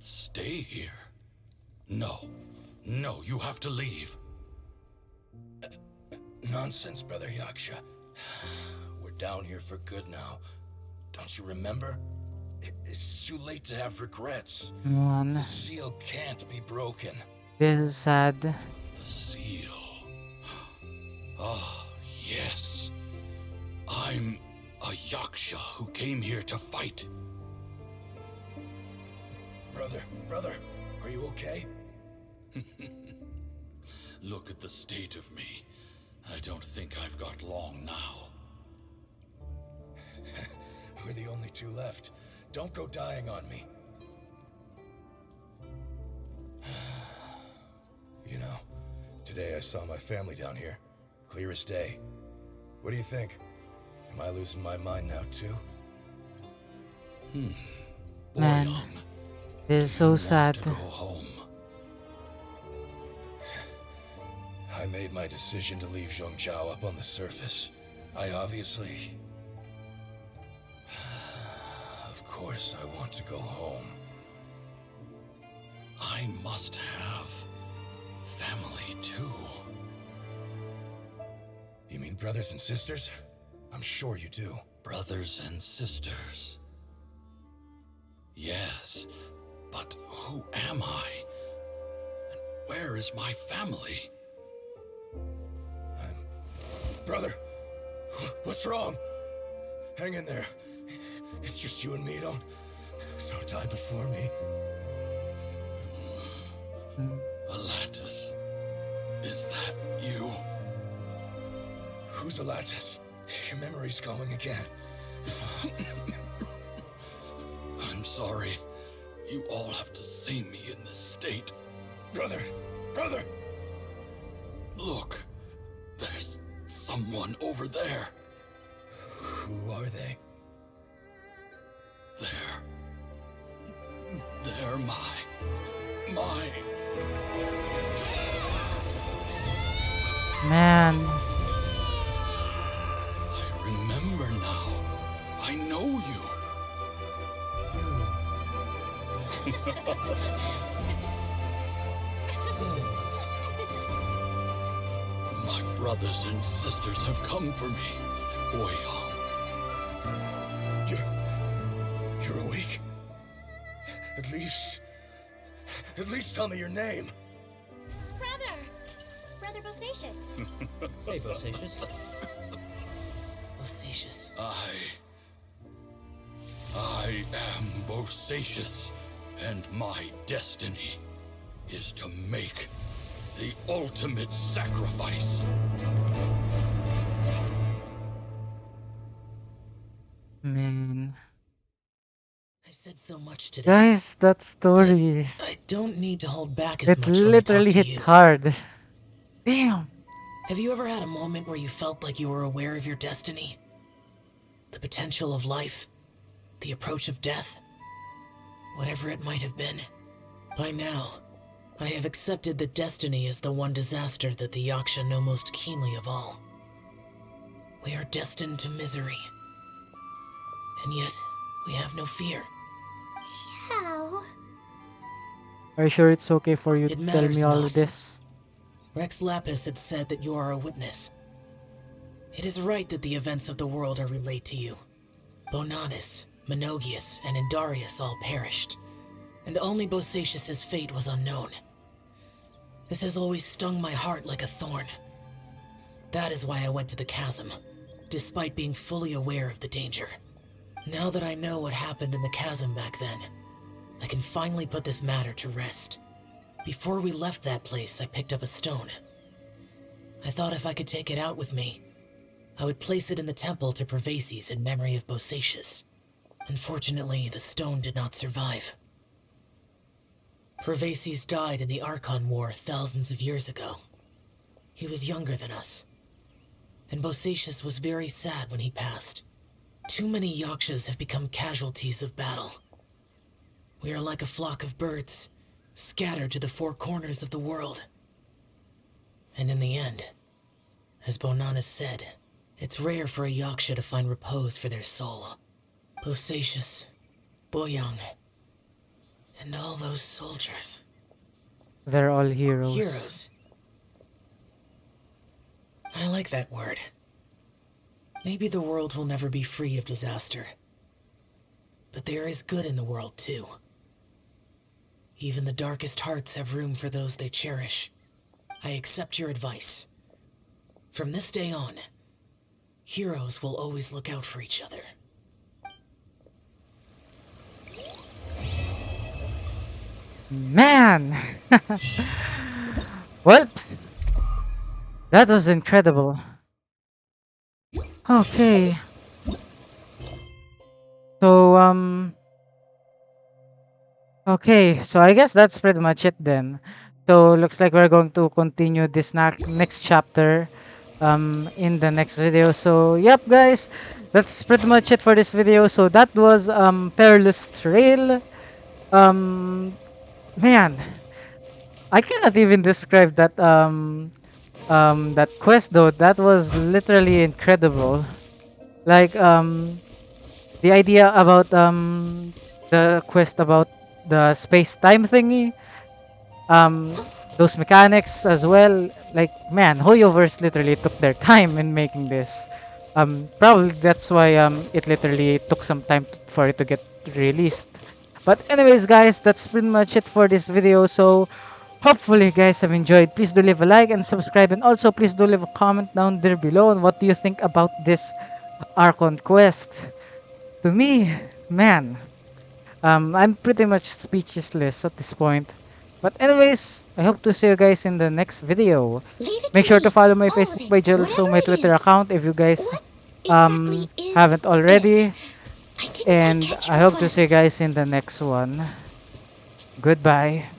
Stay here? No. No, you have to leave. Nonsense, Brother Yaksha. We're down here for good now. Don't you remember? It's too late to have regrets. Man, The seal can't be broken. this is sad. The seal. Ah, yes. I'm a Yaksha who came here to fight. Brother, are you okay? Look at the state of me. I don't think I've got long now. We're the only two left. Don't go dying on me. You know, today I saw my family down here. Clear as day. What do you think? Am I losing my mind now, too? Man, Boyong, this is so you sad. want to go home. I made my decision to leave Zhongzhao up on the surface. I obviously... Of course I want to go home. I must have family too. You mean brothers and sisters? I'm sure you do. Brothers and sisters. Yes, but who am I? And where is my family? Brother, what's wrong? Hang in there. It's just you and me. Don't die before me. Alatus, is that you? Who's Alatus? Your memory's going again. I'm sorry. You all have to see me in this state. Brother! Look, there's someone over there. Who are they? They're my... Man, I remember now. I know you. My brothers and sisters have come for me, Boyong. You're awake? At least tell me your name. Brother Bosacious. Hey, Bosacious. Bosacious. I am Bosacious, and my destiny is to make the ultimate sacrifice. man. I've said so much today. Guys, that story is... I don't need to hold back as It much when I talk literally to hit you. hard. Damn. Have you ever had a moment where you felt like you were aware of your destiny? The potential of life? The approach of death? Whatever it might have been. By now, I have accepted that destiny is the one disaster that the Yaksha know most keenly of all. We are destined to misery. And yet, we have no fear. How? Are you sure it's okay for you It to tell matters me all not. of this? Rex Lapis had said that you are a witness. It is right that the events of the world are relayed to you. Bonanis, Menogius, and Indarius all perished, and only Bosacius's fate was unknown. This has always stung my heart like a thorn. That is why I went to the chasm, despite being fully aware of the danger. Now that I know what happened in the chasm back then, I can finally put this matter to rest. Before we left that place, I picked up a stone. I thought if I could take it out with me, I would place it in the temple to Pervases in memory of Bosacius. Unfortunately, the stone did not survive. Pervases died in the Archon War thousands of years ago. He was younger than us, and Bosacius was very sad when he passed. Too many Yakshas have become casualties of battle. We are like a flock of birds, scattered to the four corners of the world. And in the end, as Bonanis said, it's rare for a Yaksha to find repose for their soul. Bosacius, Boyong, and all those soldiers. They're all heroes. Heroes. I like that word. Maybe the world will never be free of disaster. But there is good in the world, too. Even the darkest hearts have room for those they cherish. I accept your advice. From this day on, heroes will always look out for each other. Man! Well, that was incredible. Okay. So, okay, so I guess that's pretty much it then. So looks like we're going to continue this next chapter in the next video. So yep guys, that's pretty much it for this video. So that was Perilous Trail. Um Man, I cannot even describe that quest though. That was literally incredible. Like the idea about the quest about the space time thingy, um those mechanics as well. Like man, Hoyoverse literally took their time in making this. Probably that's why it literally took some time for it to get released. But anyways guys, that's pretty much it for this video. So hopefully you guys have enjoyed. Please do leave a like and subscribe, and also please do leave a comment down there below on what do you think about this Archon quest. To me, man, I'm pretty much speechless at this point. But anyways, I hope to see you guys in the next video. Leave it Make sure to me. follow my All of Facebook it, page, also whatever my it Twitter is. account if you guys What exactly is haven't already. it? I didn't And quite catch I your hope to see you request. guys in the next one. Goodbye.